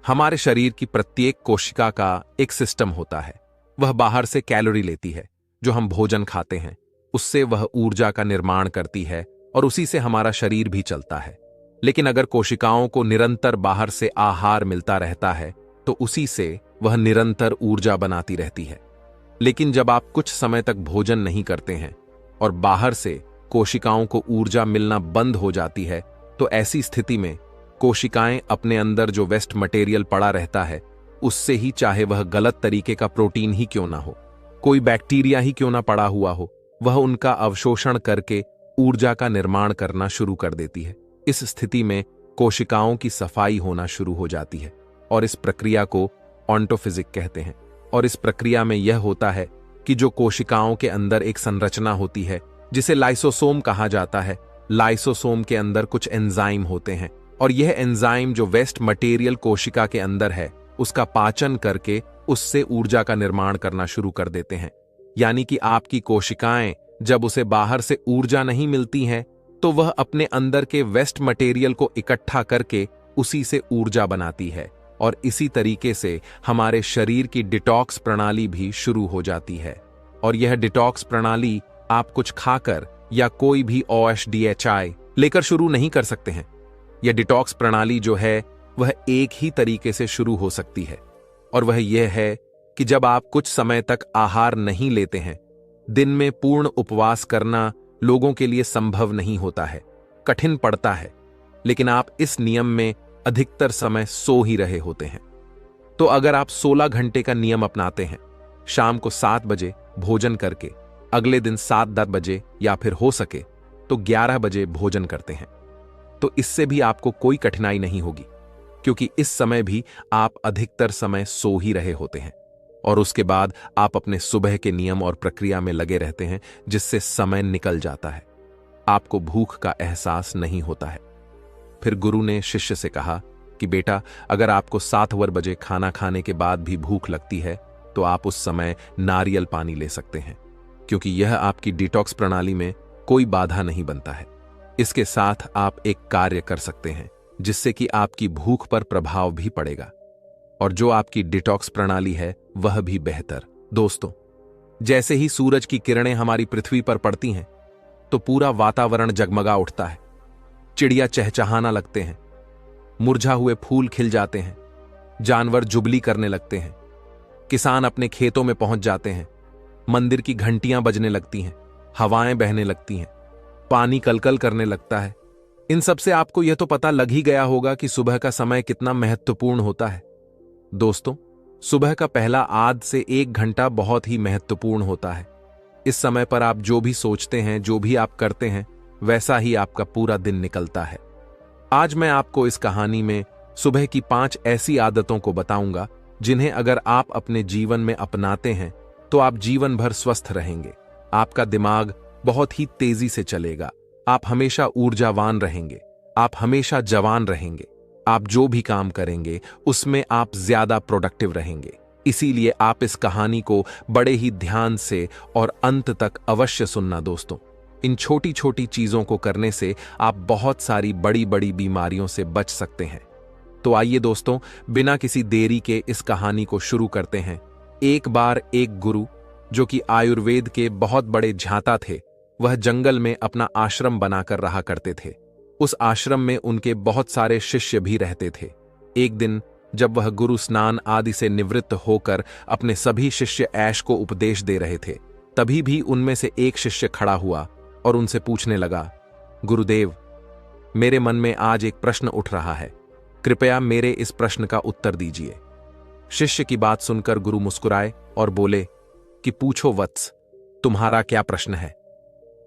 हमारे शरीर की प्रत्येक कोशिका का एक सिस्टम होता है। वह बाहर से कैलोरी लेती है, जो हम भोजन खाते हैं उससे वह ऊर्जा का निर्माण करती है और उसी से हमारा शरीर भी चलता है। लेकिन अगर कोशिकाओं को निरंतर बाहर से आहार मिलता रहता है तो उसी से वह निरंतर ऊर्जा बनाती रहती है। लेकिन जब आप कुछ समय तक भोजन नहीं करते हैं और बाहर से कोशिकाओं को ऊर्जा मिलना बंद हो जाती है, तो ऐसी स्थिति में कोशिकाएं अपने अंदर जो वेस्ट मटेरियल पड़ा रहता है उससे ही, चाहे वह गलत तरीके का प्रोटीन ही क्यों ना हो, कोई बैक्टीरिया ही क्यों ना पड़ा हुआ हो, वह उनका अवशोषण करके ऊर्जा का निर्माण करना शुरू कर देती है। इस स्थिति में कोशिकाओं की सफाई होना शुरू हो जाती है और इस प्रक्रिया को ऑन्टोफिजिक कहते हैं। और इस प्रक्रिया में यह होता है कि जो कोशिकाओं के अंदर एक संरचना होती है जिसे लाइसोसोम कहा जाता है, लाइसोसोम के अंदर कुछ एंजाइम होते हैं और यह एंजाइम जो वेस्ट मटेरियल कोशिका के अंदर है उसका पाचन करके उससे ऊर्जा का निर्माण करना शुरू कर देते हैं। यानी कि आपकी कोशिकाएं जब उसे बाहर से ऊर्जा नहीं मिलती हैं तो वह अपने अंदर के वेस्ट मटेरियल को इकट्ठा करके उसी से ऊर्जा बनाती है। और इसी तरीके से हमारे शरीर की डिटॉक्स प्रणाली भी शुरू हो जाती है। और यह डिटॉक्स प्रणाली आप कुछ खाकर या कोई भी OHDHI लेकर शुरू नहीं कर सकते हैं। यह डिटॉक्स प्रणाली जो है वह एक ही तरीके से शुरू हो सकती है, और वह यह है कि जब आप कुछ समय तक आहार नहीं लेते हैं। दिन में पूर्ण उपवास करना लोगों के लिए संभव नहीं होता है, कठिन पड़ता है, लेकिन आप इस नियम में अधिकतर समय सो ही रहे होते हैं। तो अगर आप 16 घंटे का नियम अपनाते हैं, शाम को 7 बजे भोजन करके अगले दिन 7-10 बजे या फिर हो सके तो 11 बजे भोजन करते हैं, तो इससे भी आपको कोई कठिनाई नहीं होगी, क्योंकि इस समय भी आप अधिकतर समय सो ही रहे होते हैं। और उसके बाद आप अपने सुबह के नियम और प्रक्रिया में लगे रहते हैं, जिससे समय निकल जाता है, आपको भूख का एहसास नहीं होता है। फिर गुरु ने शिष्य से कहा कि बेटा, अगर आपको 7 बजे खाना खाने के बाद भी भूख लगती है तो आप उस समय नारियल पानी ले सकते हैं, क्योंकि यह आपकी डिटॉक्स प्रणाली में कोई बाधा नहीं बनता है। इसके साथ आप एक कार्य कर सकते हैं जिससे कि आपकी भूख पर प्रभाव भी पड़ेगा और जो आपकी डिटॉक्स प्रणाली है वह भी बेहतर। दोस्तों, जैसे ही सूरज की किरणें हमारी पृथ्वी पर पड़ती हैं तो पूरा वातावरण जगमगा उठता है, चिड़िया चहचहाना लगते हैं, मुरझा हुए फूल खिल जाते हैं, जानवर जुबली करने लगते हैं, किसान अपने खेतों में पहुंच जाते हैं, मंदिर की घंटियां बजने लगती हैं, हवाएं बहने लगती हैं, पानी कलकल करने लगता है। इन सब से आपको यह तो पता लग ही गया होगा कि सुबह का समय कितना महत्वपूर्ण होता है। दोस्तों, सुबह का पहला आध से 1 घंटा बहुत ही महत्वपूर्ण होता है। इस समय पर आप जो भी सोचते हैं, जो भी आप करते हैं, वैसा ही आपका पूरा दिन निकलता है। आज मैं आपको इस कहानी में सुबह की 5 ऐसी आदतों को बताऊंगा जिन्हें अगर आप अपने जीवन में अपनाते हैं तो आप जीवन भर स्वस्थ रहेंगे। आपका दिमाग बहुत ही तेजी से चलेगा, आप हमेशा ऊर्जावान रहेंगे, आप हमेशा जवान रहेंगे, आप जो भी काम करेंगे उसमें आप ज्यादा प्रोडक्टिव रहेंगे। इसीलिए आप इस कहानी को बड़े ही ध्यान से और अंत तक अवश्य सुनना दोस्तों। इन छोटी छोटी चीजों को करने से आप बहुत सारी बड़ी बड़ी बीमारियों से बच सकते हैं। तो आइए दोस्तों, बिना किसी देरी के इस कहानी को शुरू करते हैं। एक बार एक गुरु, जो कि आयुर्वेद के बहुत बड़े झांता थे, वह जंगल में अपना आश्रम बनाकर रहा करते थे। उस आश्रम में उनके बहुत सारे शिष्य भी रहते थे। एक दिन जब वह गुरु स्नान आदि से निवृत्त होकर अपने सभी शिष्य ऐश को उपदेश दे रहे थे, तभी भी उनमें से एक शिष्य खड़ा हुआ और उनसे पूछने लगा, गुरुदेव, मेरे मन में आज एक प्रश्न उठ रहा है, कृपया मेरे इस प्रश्न का उत्तर दीजिए। शिष्य की बात सुनकर गुरु मुस्कुराए और बोले कि पूछो वत्स, तुम्हारा क्या प्रश्न है।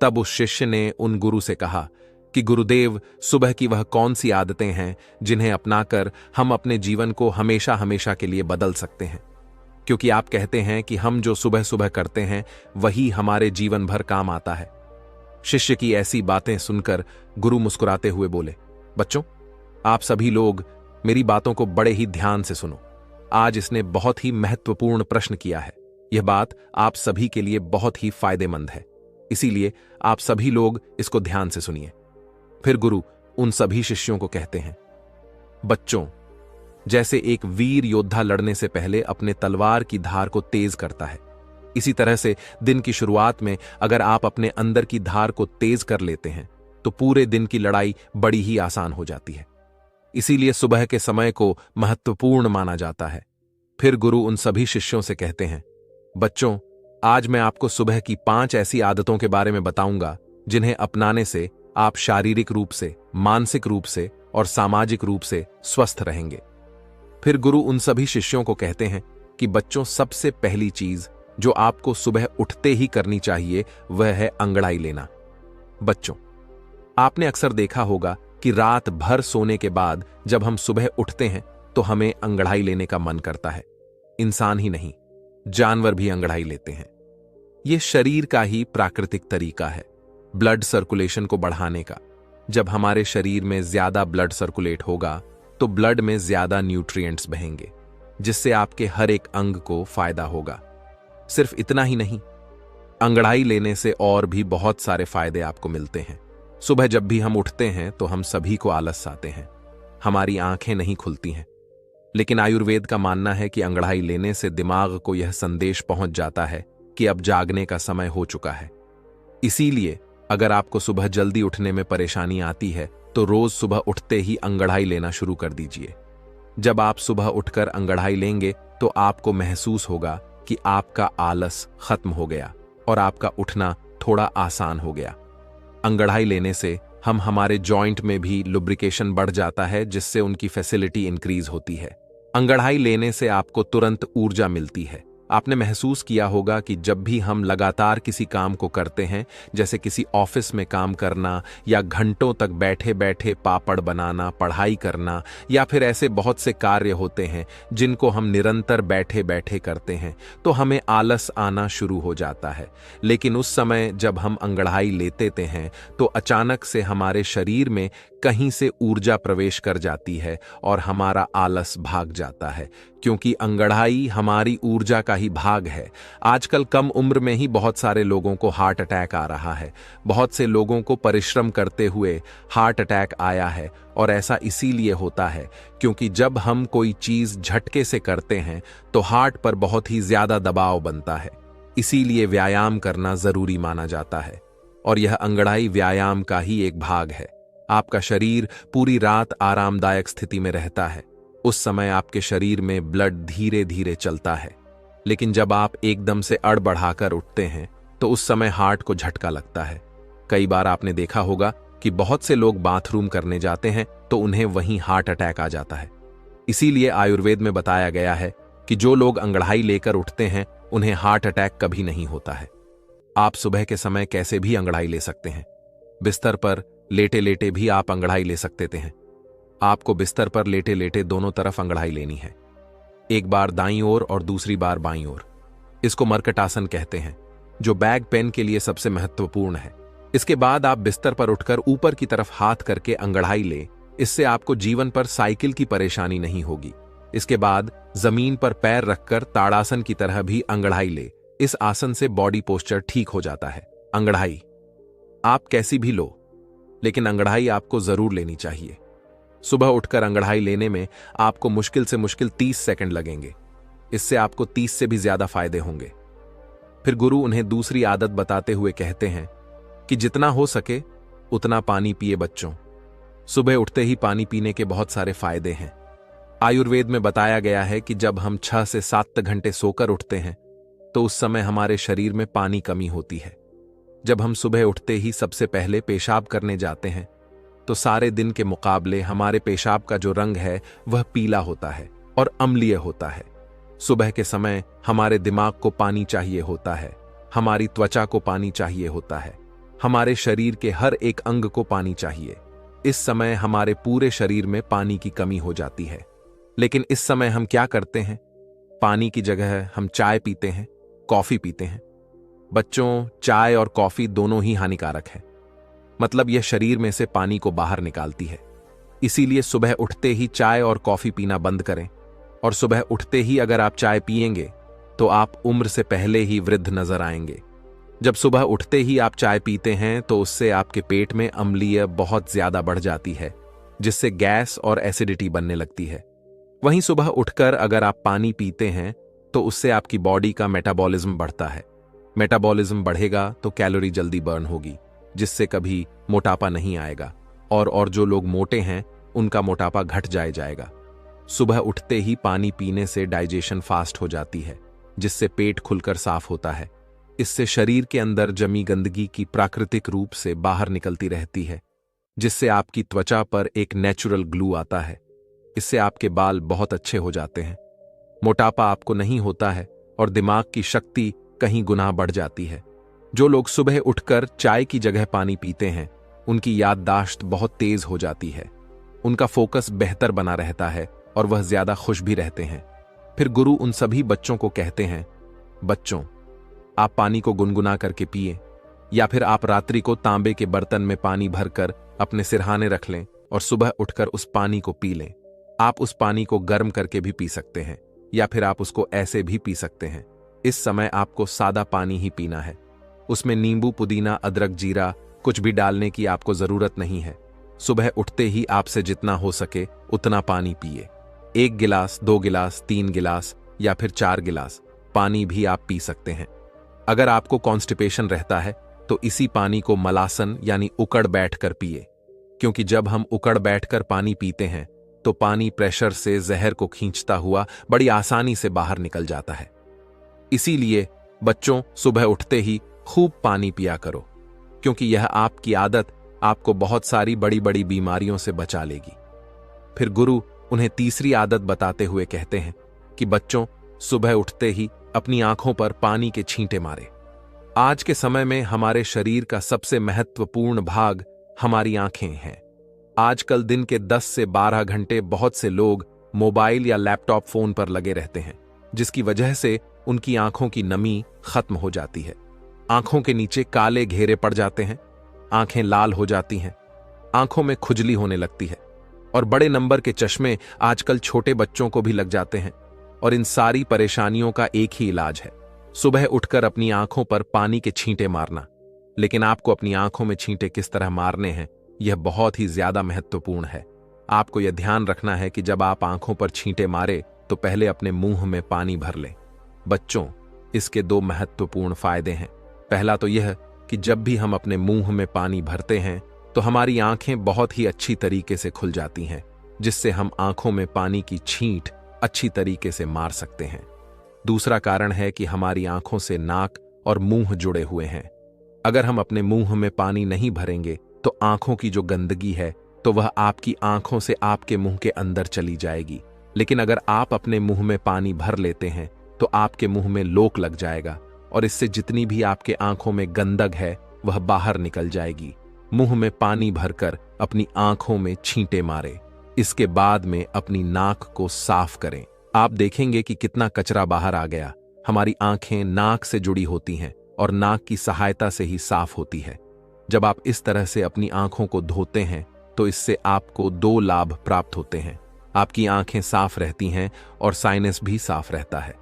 तब उस शिष्य ने उन गुरु से कहा कि गुरुदेव, सुबह की वह कौन सी आदतें हैं जिन्हें अपनाकर हम अपने जीवन को हमेशा हमेशा के लिए बदल सकते हैं, क्योंकि आप कहते हैं कि हम जो सुबह सुबह करते हैं वही हमारे जीवन भर काम आता है। शिष्य की ऐसी बातें सुनकर गुरु मुस्कुराते हुए बोले, बच्चों, आप सभी लोग मेरी बातों को बड़े ही ध्यान से सुनो। आज इसने बहुत ही महत्वपूर्ण प्रश्न किया है। यह बात आप सभी के लिए बहुत ही फायदेमंद है, इसीलिए आप सभी लोग इसको ध्यान से सुनिए। फिर गुरु उन सभी शिष्यों को कहते हैं, बच्चों, जैसे एक वीर योद्धा लड़ने से पहले अपने तलवार की धार को तेज करता है, इसी तरह से दिन की शुरुआत में अगर आप अपने अंदर की धार को तेज कर लेते हैं तो पूरे दिन की लड़ाई बड़ी ही आसान हो जाती है। इसीलिए सुबह के समय को महत्वपूर्ण माना जाता है। फिर गुरु उन सभी शिष्यों से कहते हैं, बच्चों, आज मैं आपको सुबह की 5 ऐसी आदतों के बारे में बताऊंगा जिन्हें अपनाने से आप शारीरिक रूप से, मानसिक रूप से और सामाजिक रूप से स्वस्थ रहेंगे। फिर गुरु उन सभी शिष्यों को कहते हैं कि बच्चों, सबसे पहली चीज जो आपको सुबह उठते ही करनी चाहिए वह है अंगड़ाई लेना। बच्चों, आपने अक्सर देखा होगा कि रात भर सोने के बाद जब हम सुबह उठते हैं तो हमें अंगड़ाई लेने का मन करता है। इंसान ही नहीं, जानवर भी अंगड़ाई लेते हैं। यह शरीर का ही प्राकृतिक तरीका है ब्लड सर्कुलेशन को बढ़ाने का। जब हमारे शरीर में ज्यादा ब्लड सर्कुलेट होगा तो ब्लड में ज्यादा न्यूट्रिएंट्स बहेंगे, जिससे आपके हर एक अंग को फायदा होगा। सिर्फ इतना ही नहीं, अंगड़ाई लेने से और भी बहुत सारे फायदे आपको मिलते हैं। सुबह जब भी हम उठते हैं तो हम सभी को आलस आते हैं, हमारी आंखें नहीं खुलती हैं। लेकिन आयुर्वेद का मानना है कि अंगड़ाई लेने से दिमाग को यह संदेश पहुंच जाता है कि अब जागने का समय हो चुका है। इसीलिए अगर आपको सुबह जल्दी उठने में परेशानी आती है तो रोज सुबह उठते ही अंगड़ाई लेना शुरू कर दीजिए। जब आप सुबह उठकर अंगड़ाई लेंगे तो आपको महसूस होगा कि आपका आलस खत्म हो गया और आपका उठना थोड़ा आसान हो गया। अंगड़ाई लेने से हमारे जॉइंट में भी लुब्रिकेशन बढ़ जाता है, जिससे उनकी फैसिलिटी इंक्रीज होती है। अंगड़ाई लेने से आपको तुरंत ऊर्जा मिलती है। आपने महसूस किया होगा कि जब भी हम लगातार किसी काम को करते हैं, जैसे किसी ऑफिस में काम करना या घंटों तक बैठे बैठे पापड़ बनाना, पढ़ाई करना, या फिर ऐसे बहुत से कार्य होते हैं जिनको हम निरंतर बैठे बैठे करते हैं, तो हमें आलस आना शुरू हो जाता है। लेकिन उस समय जब हम अंगड़ाई लेते हैं तो अचानक से हमारे शरीर में कहीं से ऊर्जा प्रवेश कर जाती है और हमारा आलस भाग जाता है, क्योंकि अंगड़ाई हमारी ऊर्जा का ही भाग है। आजकल कम उम्र में ही बहुत सारे लोगों को हार्ट अटैक आ रहा है। बहुत से लोगों को परिश्रम करते हुए हार्ट अटैक आया है, और ऐसा इसीलिए होता है क्योंकि जब हम कोई चीज झटके से करते हैं तो हार्ट पर बहुत ही ज्यादा दबाव बनता है। इसीलिए व्यायाम करना जरूरी माना जाता है, और यह अंगड़ाई व्यायाम का ही एक भाग है। आपका शरीर पूरी रात आरामदायक स्थिति में रहता है। उस समय आपके शरीर में ब्लड धीरे धीरे चलता है, लेकिन जब आप एकदम से अड़ बढ़ाकर उठते हैं तो उस समय हार्ट को झटका लगता है। कई बार आपने देखा होगा कि बहुत से लोग बाथरूम करने जाते हैं तो उन्हें वहीं हार्ट अटैक आ जाता है। इसीलिए आयुर्वेद में बताया गया है कि जो लोग अंगड़ाई लेकर उठते हैं उन्हें हार्ट अटैक कभी नहीं होता है। आप सुबह के समय कैसे भी अंगड़ाई ले सकते हैं। बिस्तर पर लेटे लेटे भी आप अंगड़ाई ले सकते हैं। आपको बिस्तर पर लेटे लेटे दोनों तरफ अंगड़ाई लेनी है, एक बार दाईं ओर और दूसरी बार बाईं ओर। इसको मरकट आसन कहते हैं, जो बैक पेन के लिए सबसे महत्वपूर्ण है। इसके बाद आप बिस्तर पर उठकर ऊपर की तरफ हाथ करके अंगड़ाई ले। इससे आपको जीवन पर साइकिल की परेशानी नहीं होगी। इसके बाद जमीन पर पैर रखकर ताड़ासन की तरह भी अंगड़ाई ले। इस आसन से बॉडी पोस्चर ठीक हो जाता है। अंगड़ाई आप कैसी भी लो, लेकिन अंगड़ाई आपको जरूर लेनी चाहिए। सुबह उठकर अंगड़ाई लेने में आपको मुश्किल से मुश्किल 30 सेकंड लगेंगे। इससे आपको 30 से भी ज्यादा फायदे होंगे। फिर गुरु उन्हें दूसरी आदत बताते हुए कहते हैं कि जितना हो सके उतना पानी पिए बच्चों। सुबह उठते ही पानी पीने के बहुत सारे फायदे हैं। आयुर्वेद में बताया गया है कि जब हम 6 से 7 घंटे सोकर उठते हैं तो उस समय हमारे शरीर में पानी कमी होती है। जब हम सुबह उठते ही सबसे पहले पेशाब करने जाते हैं तो सारे दिन के मुकाबले हमारे पेशाब का जो रंग है वह पीला होता है और अम्लीय होता है। सुबह के समय हमारे दिमाग को पानी चाहिए होता है, हमारी त्वचा को पानी चाहिए होता है, हमारे शरीर के हर एक अंग को पानी चाहिए। इस समय हमारे पूरे शरीर में पानी की कमी हो जाती है। लेकिन इस समय हम क्या करते हैं? पानी की जगह हम चाय पीते हैं, कॉफी पीते हैं। बच्चों, चाय और कॉफी दोनों ही हानिकारक है। मतलब यह शरीर में से पानी को बाहर निकालती है। इसीलिए सुबह उठते ही चाय और कॉफी पीना बंद करें। और सुबह उठते ही अगर आप चाय पिएंगे तो आप उम्र से पहले ही वृद्ध नजर आएंगे। जब सुबह उठते ही आप चाय पीते हैं तो उससे आपके पेट में अम्लीय बहुत ज्यादा बढ़ जाती है, जिससे गैस और एसिडिटी बनने लगती है। वहीं सुबह उठकर अगर आप पानी पीते हैं तो उससे आपकी बॉडी का मेटाबॉलिज्म बढ़ता है। मेटाबॉलिज्म बढ़ेगा तो कैलोरी जल्दी बर्न होगी, जिससे कभी मोटापा नहीं आएगा और जो लोग मोटे हैं उनका मोटापा घट जाएगा। सुबह उठते ही पानी पीने से डाइजेशन फास्ट हो जाती है, जिससे पेट खुलकर साफ होता है। इससे शरीर के अंदर जमी गंदगी की प्राकृतिक रूप से बाहर निकलती रहती है, जिससे आपकी त्वचा पर एक नेचुरल ग्लू आता है। इससे आपके बाल बहुत अच्छे हो जाते हैं, मोटापा आपको नहीं होता है और दिमाग की शक्ति कहीं गुना बढ़ जाती है। जो लोग सुबह उठकर चाय की जगह पानी पीते हैं उनकी याददाश्त बहुत तेज हो जाती है, उनका फोकस बेहतर बना रहता है और वह ज्यादा खुश भी रहते हैं। फिर गुरु उन सभी बच्चों को कहते हैं, बच्चों, आप पानी को गुनगुना करके पिए, या फिर आप रात्रि को तांबे के बर्तन में पानी भरकर अपने सिरहाने रख लें और सुबह उठकर उस पानी को पी लें। आप उस पानी को गर्म करके भी पी सकते हैं या फिर आप उसको ऐसे भी पी सकते हैं। इस समय आपको सादा पानी ही पीना है। उसमें नींबू, पुदीना, अदरक, जीरा कुछ भी डालने की आपको जरूरत नहीं है। सुबह उठते ही आपसे जितना हो सके उतना पानी पिए। 1 गिलास, 2 गिलास, 3 गिलास या फिर 4 गिलास पानी भी आप पी सकते हैं। अगर आपको कॉन्स्टिपेशन रहता है तो इसी पानी को मलासन यानी उकड़ बैठकर पिए, क्योंकि जब हम उकड़ बैठकर पानी पीते हैं तो पानी प्रेशर से जहर को खींचता हुआ बड़ी आसानी से बाहर निकल जाता है। इसीलिए बच्चों, सुबह उठते ही खूब पानी पिया करो, क्योंकि यह आपकी आदत आपको बहुत सारी बड़ी बड़ी बीमारियों से बचा लेगी। फिर गुरु उन्हें तीसरी आदत बताते हुए कहते हैं कि बच्चों, सुबह उठते ही अपनी आंखों पर पानी के छींटे मारे। आज के समय में हमारे शरीर का सबसे महत्वपूर्ण भाग हमारी आंखें हैं। आजकल दिन के 10 से 12 घंटे बहुत से लोग मोबाइल या लैपटॉप फोन पर लगे रहते हैं, जिसकी वजह से उनकी आंखों की नमी खत्म हो जाती है। आंखों के नीचे काले घेरे पड़ जाते हैं, आंखें लाल हो जाती हैं, आंखों में खुजली होने लगती है और बड़े नंबर के चश्मे आजकल छोटे बच्चों को भी लग जाते हैं। और इन सारी परेशानियों का एक ही इलाज है, सुबह उठकर अपनी आंखों पर पानी के छींटे मारना। लेकिन आपको अपनी आंखों में छींटे किस तरह मारने हैं, यह बहुत ही ज्यादा महत्वपूर्ण है। आपको यह ध्यान रखना है कि जब आप आंखों पर छींटे मारे तो पहले अपने मुंह में पानी भर लें। बच्चों, इसके 2 महत्वपूर्ण फायदे हैं। पहला तो यह कि जब भी हम अपने मुंह में पानी भरते हैं तो हमारी आंखें बहुत ही अच्छी तरीके से खुल जाती हैं, जिससे हम आंखों में पानी की छींट अच्छी तरीके से मार सकते हैं। दूसरा कारण है कि हमारी आंखों से नाक और मुंह जुड़े हुए हैं। अगर हम अपने मुंह में पानी नहीं भरेंगे तो आंखों की जो गंदगी है तो वह आपकी आंखों से आपके मुंह के अंदर चली जाएगी। लेकिन अगर आप अपने मुंह में पानी भर लेते हैं तो आपके मुंह में लोक लग जाएगा और इससे जितनी भी आपके आंखों में गंदग है वह बाहर निकल जाएगी। मुंह में पानी भरकर अपनी आंखों में छींटे मारे। इसके बाद में अपनी नाक को साफ करें। आप देखेंगे कि कितना कचरा बाहर आ गया। हमारी आंखें नाक से जुड़ी होती हैं और नाक की सहायता से ही साफ होती है। जब आप इस तरह से अपनी आंखों को धोते हैं तो इससे आपको 2 लाभ प्राप्त होते हैं। आपकी आंखें साफ रहती हैं और साइनस भी साफ रहता है।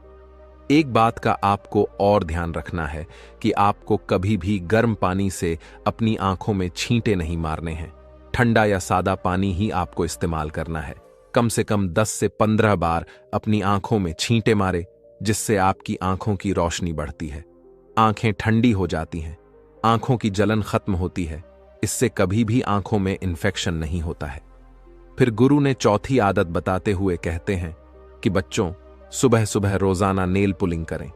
एक बात का आपको और ध्यान रखना है कि आपको कभी भी गर्म पानी से अपनी आंखों में छींटे नहीं मारने हैं। ठंडा या सादा पानी ही आपको इस्तेमाल करना है। कम से कम 10 से 15 बार अपनी आंखों में छींटे मारे, जिससे आपकी आंखों की रोशनी बढ़ती है, आंखें ठंडी हो जाती हैं, आंखों की जलन खत्म होती है। इससे कभी भी आंखों में इन्फेक्शन नहीं होता है। फिर गुरु ने चौथी आदत बताते हुए कहते हैं कि बच्चों, सुबह सुबह रोजाना नेल पुलिंग करें।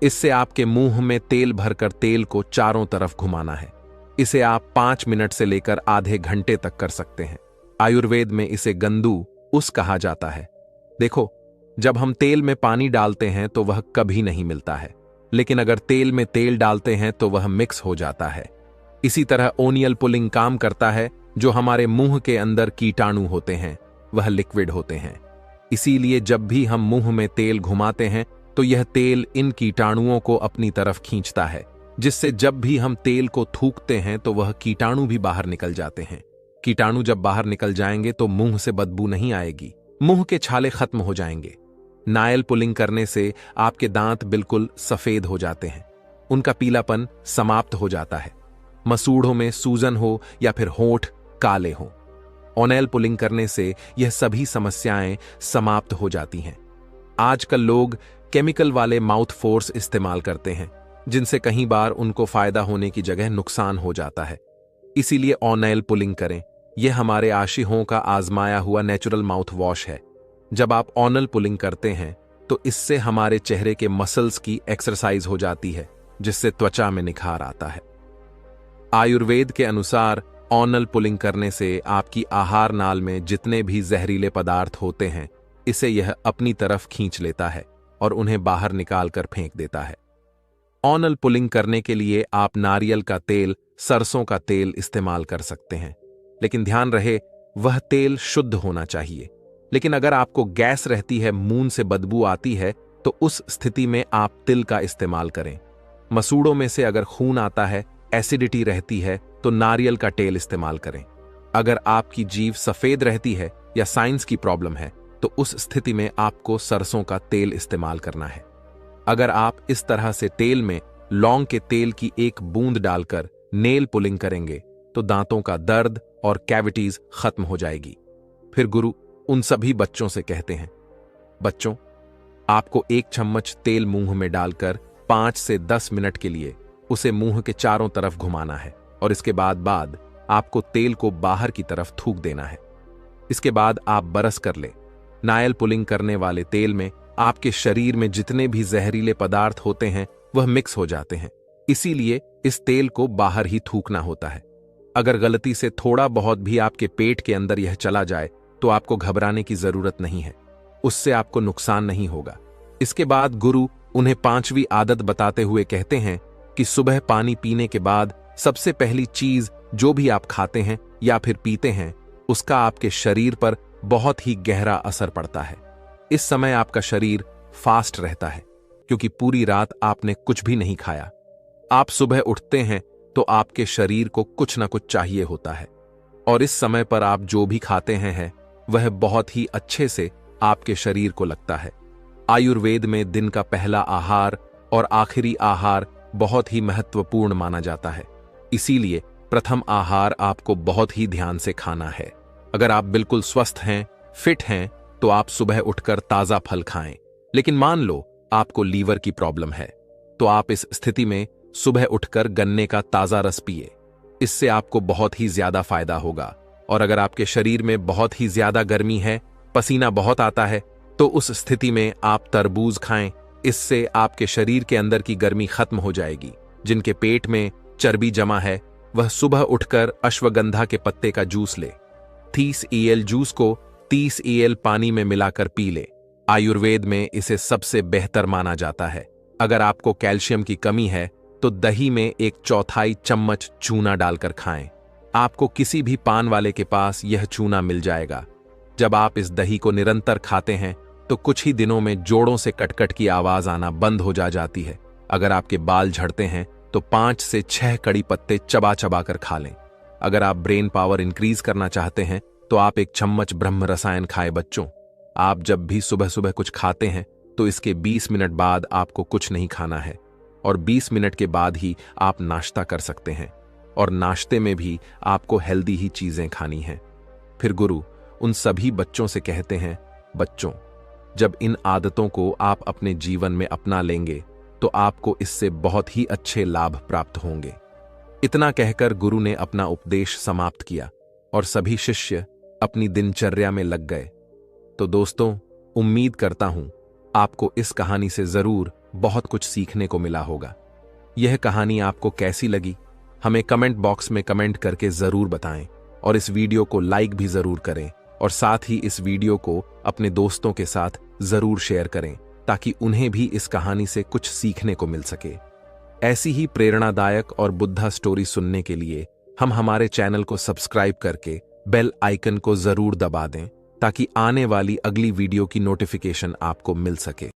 इससे आपके मुंह में तेल भरकर तेल को चारों तरफ घुमाना है। इसे आप 5 मिनट से लेकर आधे घंटे तक कर सकते हैं। आयुर्वेद में इसे गंदू उस कहा जाता है। देखो, जब हम तेल में पानी डालते हैं तो वह कभी नहीं मिलता है, लेकिन अगर तेल में तेल डालते हैं तो वह मिक्स हो जाता है। इसी तरह ओनियल पुलिंग काम करता है। जो हमारे मुंह के अंदर कीटाणु होते हैं वह लिक्विड होते हैं। इसीलिए जब भी हम मुंह में तेल घुमाते हैं तो यह तेल इन कीटाणुओं को अपनी तरफ खींचता है, जिससे जब भी हम तेल को थूकते हैं तो वह कीटाणु भी बाहर निकल जाते हैं। कीटाणु जब बाहर निकल जाएंगे तो मुंह से बदबू नहीं आएगी, मुंह के छाले खत्म हो जाएंगे। नायल पुलिंग करने से आपके दांत बिल्कुल सफेद हो जाते हैं, उनका पीलापन समाप्त हो जाता है। मसूड़ों में सूजन हो या फिर होंठ काले हो, ओनेल पुलिंग करने से यह सभी समस्याएं समाप्त हो जाती हैं। आजकल लोग केमिकल वाले माउथ फोर्स इस्तेमाल करते हैं, जिनसे कई बार उनको फायदा होने की जगह नुकसान हो जाता है। इसीलिए ओनेल पुलिंग करें। यह हमारे आशिहों का आजमाया हुआ नेचुरल माउथ वॉश है। जब आप ओनल पुलिंग करते हैं तो इससे हमारे चेहरे के मसल्स की एक्सरसाइज हो जाती है, जिससे त्वचा में निखार आता है। आयुर्वेद के अनुसार ओनल पुलिंग करने से आपकी आहार नाल में जितने भी जहरीले पदार्थ होते हैं, इसे यह अपनी तरफ खींच लेता है और उन्हें बाहर निकालकर फेंक देता है। ओनल पुलिंग करने के लिए आप नारियल का तेल, सरसों का तेल इस्तेमाल कर सकते हैं, लेकिन ध्यान रहे वह तेल शुद्ध होना चाहिए। लेकिन अगर आपको गैस रहती है, मुंह से बदबू आती है, तो उस स्थिति में आप तिल का इस्तेमाल करें। मसूड़ों में से अगर खून आता है, एसिडिटी रहती है, तो नारियल का तेल इस्तेमाल करें। अगर आपकी जीभ सफेद रहती है या साइंस की प्रॉब्लम है, तो उस स्थिति में आपको सरसों का तेल इस्तेमाल करना है। अगर आप इस तरह से तेल में लौंग के तेल की एक बूंद डालकर नेल पुलिंग करेंगे तो दांतों का दर्द और कैविटीज खत्म हो जाएगी। फिर गुरु उन सभी बच्चों से कहते हैं, बच्चों, आपको 1 चम्मच तेल मुंह में डालकर 5 से 10 मिनट के लिए उसे मुंह के चारों तरफ घुमाना है और इसके बाद आपको तेल को बाहर की तरफ थूक देना है। इसके बाद आप बरस कर ले। नायल पुलिंग करने वाले तेल में आपके शरीर में जितने भी जहरीले पदार्थ होते हैं वह मिक्स हो जाते हैं। इसीलिए इस तेल को बाहर ही थूकना होता है। अगर गलती से थोड़ा बहुत भी आपके पेट के अंदर यह चला जाए तो आपको घबराने की जरूरत नहीं है, उससे आपको नुकसान नहीं होगा। इसके बाद गुरु उन्हें 5वीं आदत बताते हुए कहते हैं कि सुबह पानी पीने के बाद सबसे पहली चीज जो भी आप खाते हैं या फिर पीते हैं, उसका आपके शरीर पर बहुत ही गहरा असर पड़ता है। इस समय आपका शरीर फास्ट रहता है, क्योंकि पूरी रात आपने कुछ भी नहीं खाया। आप सुबह उठते हैं तो आपके शरीर को कुछ ना कुछ चाहिए होता है, और इस समय पर आप जो भी खाते हैं वह बहुत ही अच्छे से आपके शरीर को लगता है। आयुर्वेद में दिन का पहला आहार और आखिरी आहार बहुत ही महत्वपूर्ण माना जाता है। इसीलिए प्रथम आहार आपको बहुत ही ध्यान से खाना है। अगर आप बिल्कुल स्वस्थ हैं, फिट हैं, तो आप सुबह उठकर ताजा फल खाएं। लेकिन मान लो आपको लीवर की प्रॉब्लम है, तो आप इस स्थिति में सुबह उठकर गन्ने का ताजा रस पिए। इससे आपको बहुत ही ज्यादा फायदा होगा। और अगर आपके शरीर में बहुत ही ज्यादा गर्मी है, पसीना बहुत आता है, तो उस स्थिति में आप तरबूज खाएं। इससे आपके शरीर के अंदर की गर्मी खत्म हो जाएगी। जिनके पेट में चर्बी जमा है वह सुबह उठकर अश्वगंधा के पत्ते का जूस ले। 30 EL जूस को 30 EL पानी में मिलाकर पी ले। आयुर्वेद में इसे सबसे बेहतर माना जाता है। अगर आपको कैल्शियम की कमी है तो दही में 1/4 चम्मच चूना डालकर खाएं। आपको किसी भी पान वाले के पास यह चूना मिल जाएगा। जब आप इस दही को निरंतर खाते हैं तो कुछ ही दिनों में जोड़ों से कटकट की आवाज आना बंद हो जाती है। अगर आपके बाल झड़ते हैं तो 5 से 6 कड़ी पत्ते चबा चबा कर खा लें। अगर आप ब्रेन पावर इंक्रीज करना चाहते हैं तो आप 1 चम्मच ब्रह्म रसायन खाएं। बच्चों, आप जब भी सुबह सुबह कुछ खाते हैं तो इसके 20 मिनट बाद आपको कुछ नहीं खाना है, और 20 मिनट के बाद ही आप नाश्ता कर सकते हैं, और नाश्ते में भी आपको हेल्दी ही चीजें खानी हैं। फिर गुरु उन सभी बच्चों से कहते हैं, बच्चों, जब इन आदतों को आप अपने जीवन में अपना लेंगे तो आपको इससे बहुत ही अच्छे लाभ प्राप्त होंगे। इतना कहकर गुरु ने अपना उपदेश समाप्त किया और सभी शिष्य अपनी दिनचर्या में लग गए। तो दोस्तों, उम्मीद करता हूं आपको इस कहानी से जरूर बहुत कुछ सीखने को मिला होगा। यह कहानी आपको कैसी लगी हमें कमेंट बॉक्स में कमेंट करके जरूर बताएं और इस वीडियो को लाइक भी जरूर करें और साथ ही इस वीडियो को अपने दोस्तों के साथ जरूर शेयर करें ताकि उन्हें भी इस कहानी से कुछ सीखने को मिल सके। ऐसी ही प्रेरणादायक और बुद्धा स्टोरी सुनने के लिए हम हमारे चैनल को सब्सक्राइब करके बेल आइकन को जरूर दबा दें ताकि आने वाली अगली वीडियो की नोटिफिकेशन आपको मिल सके।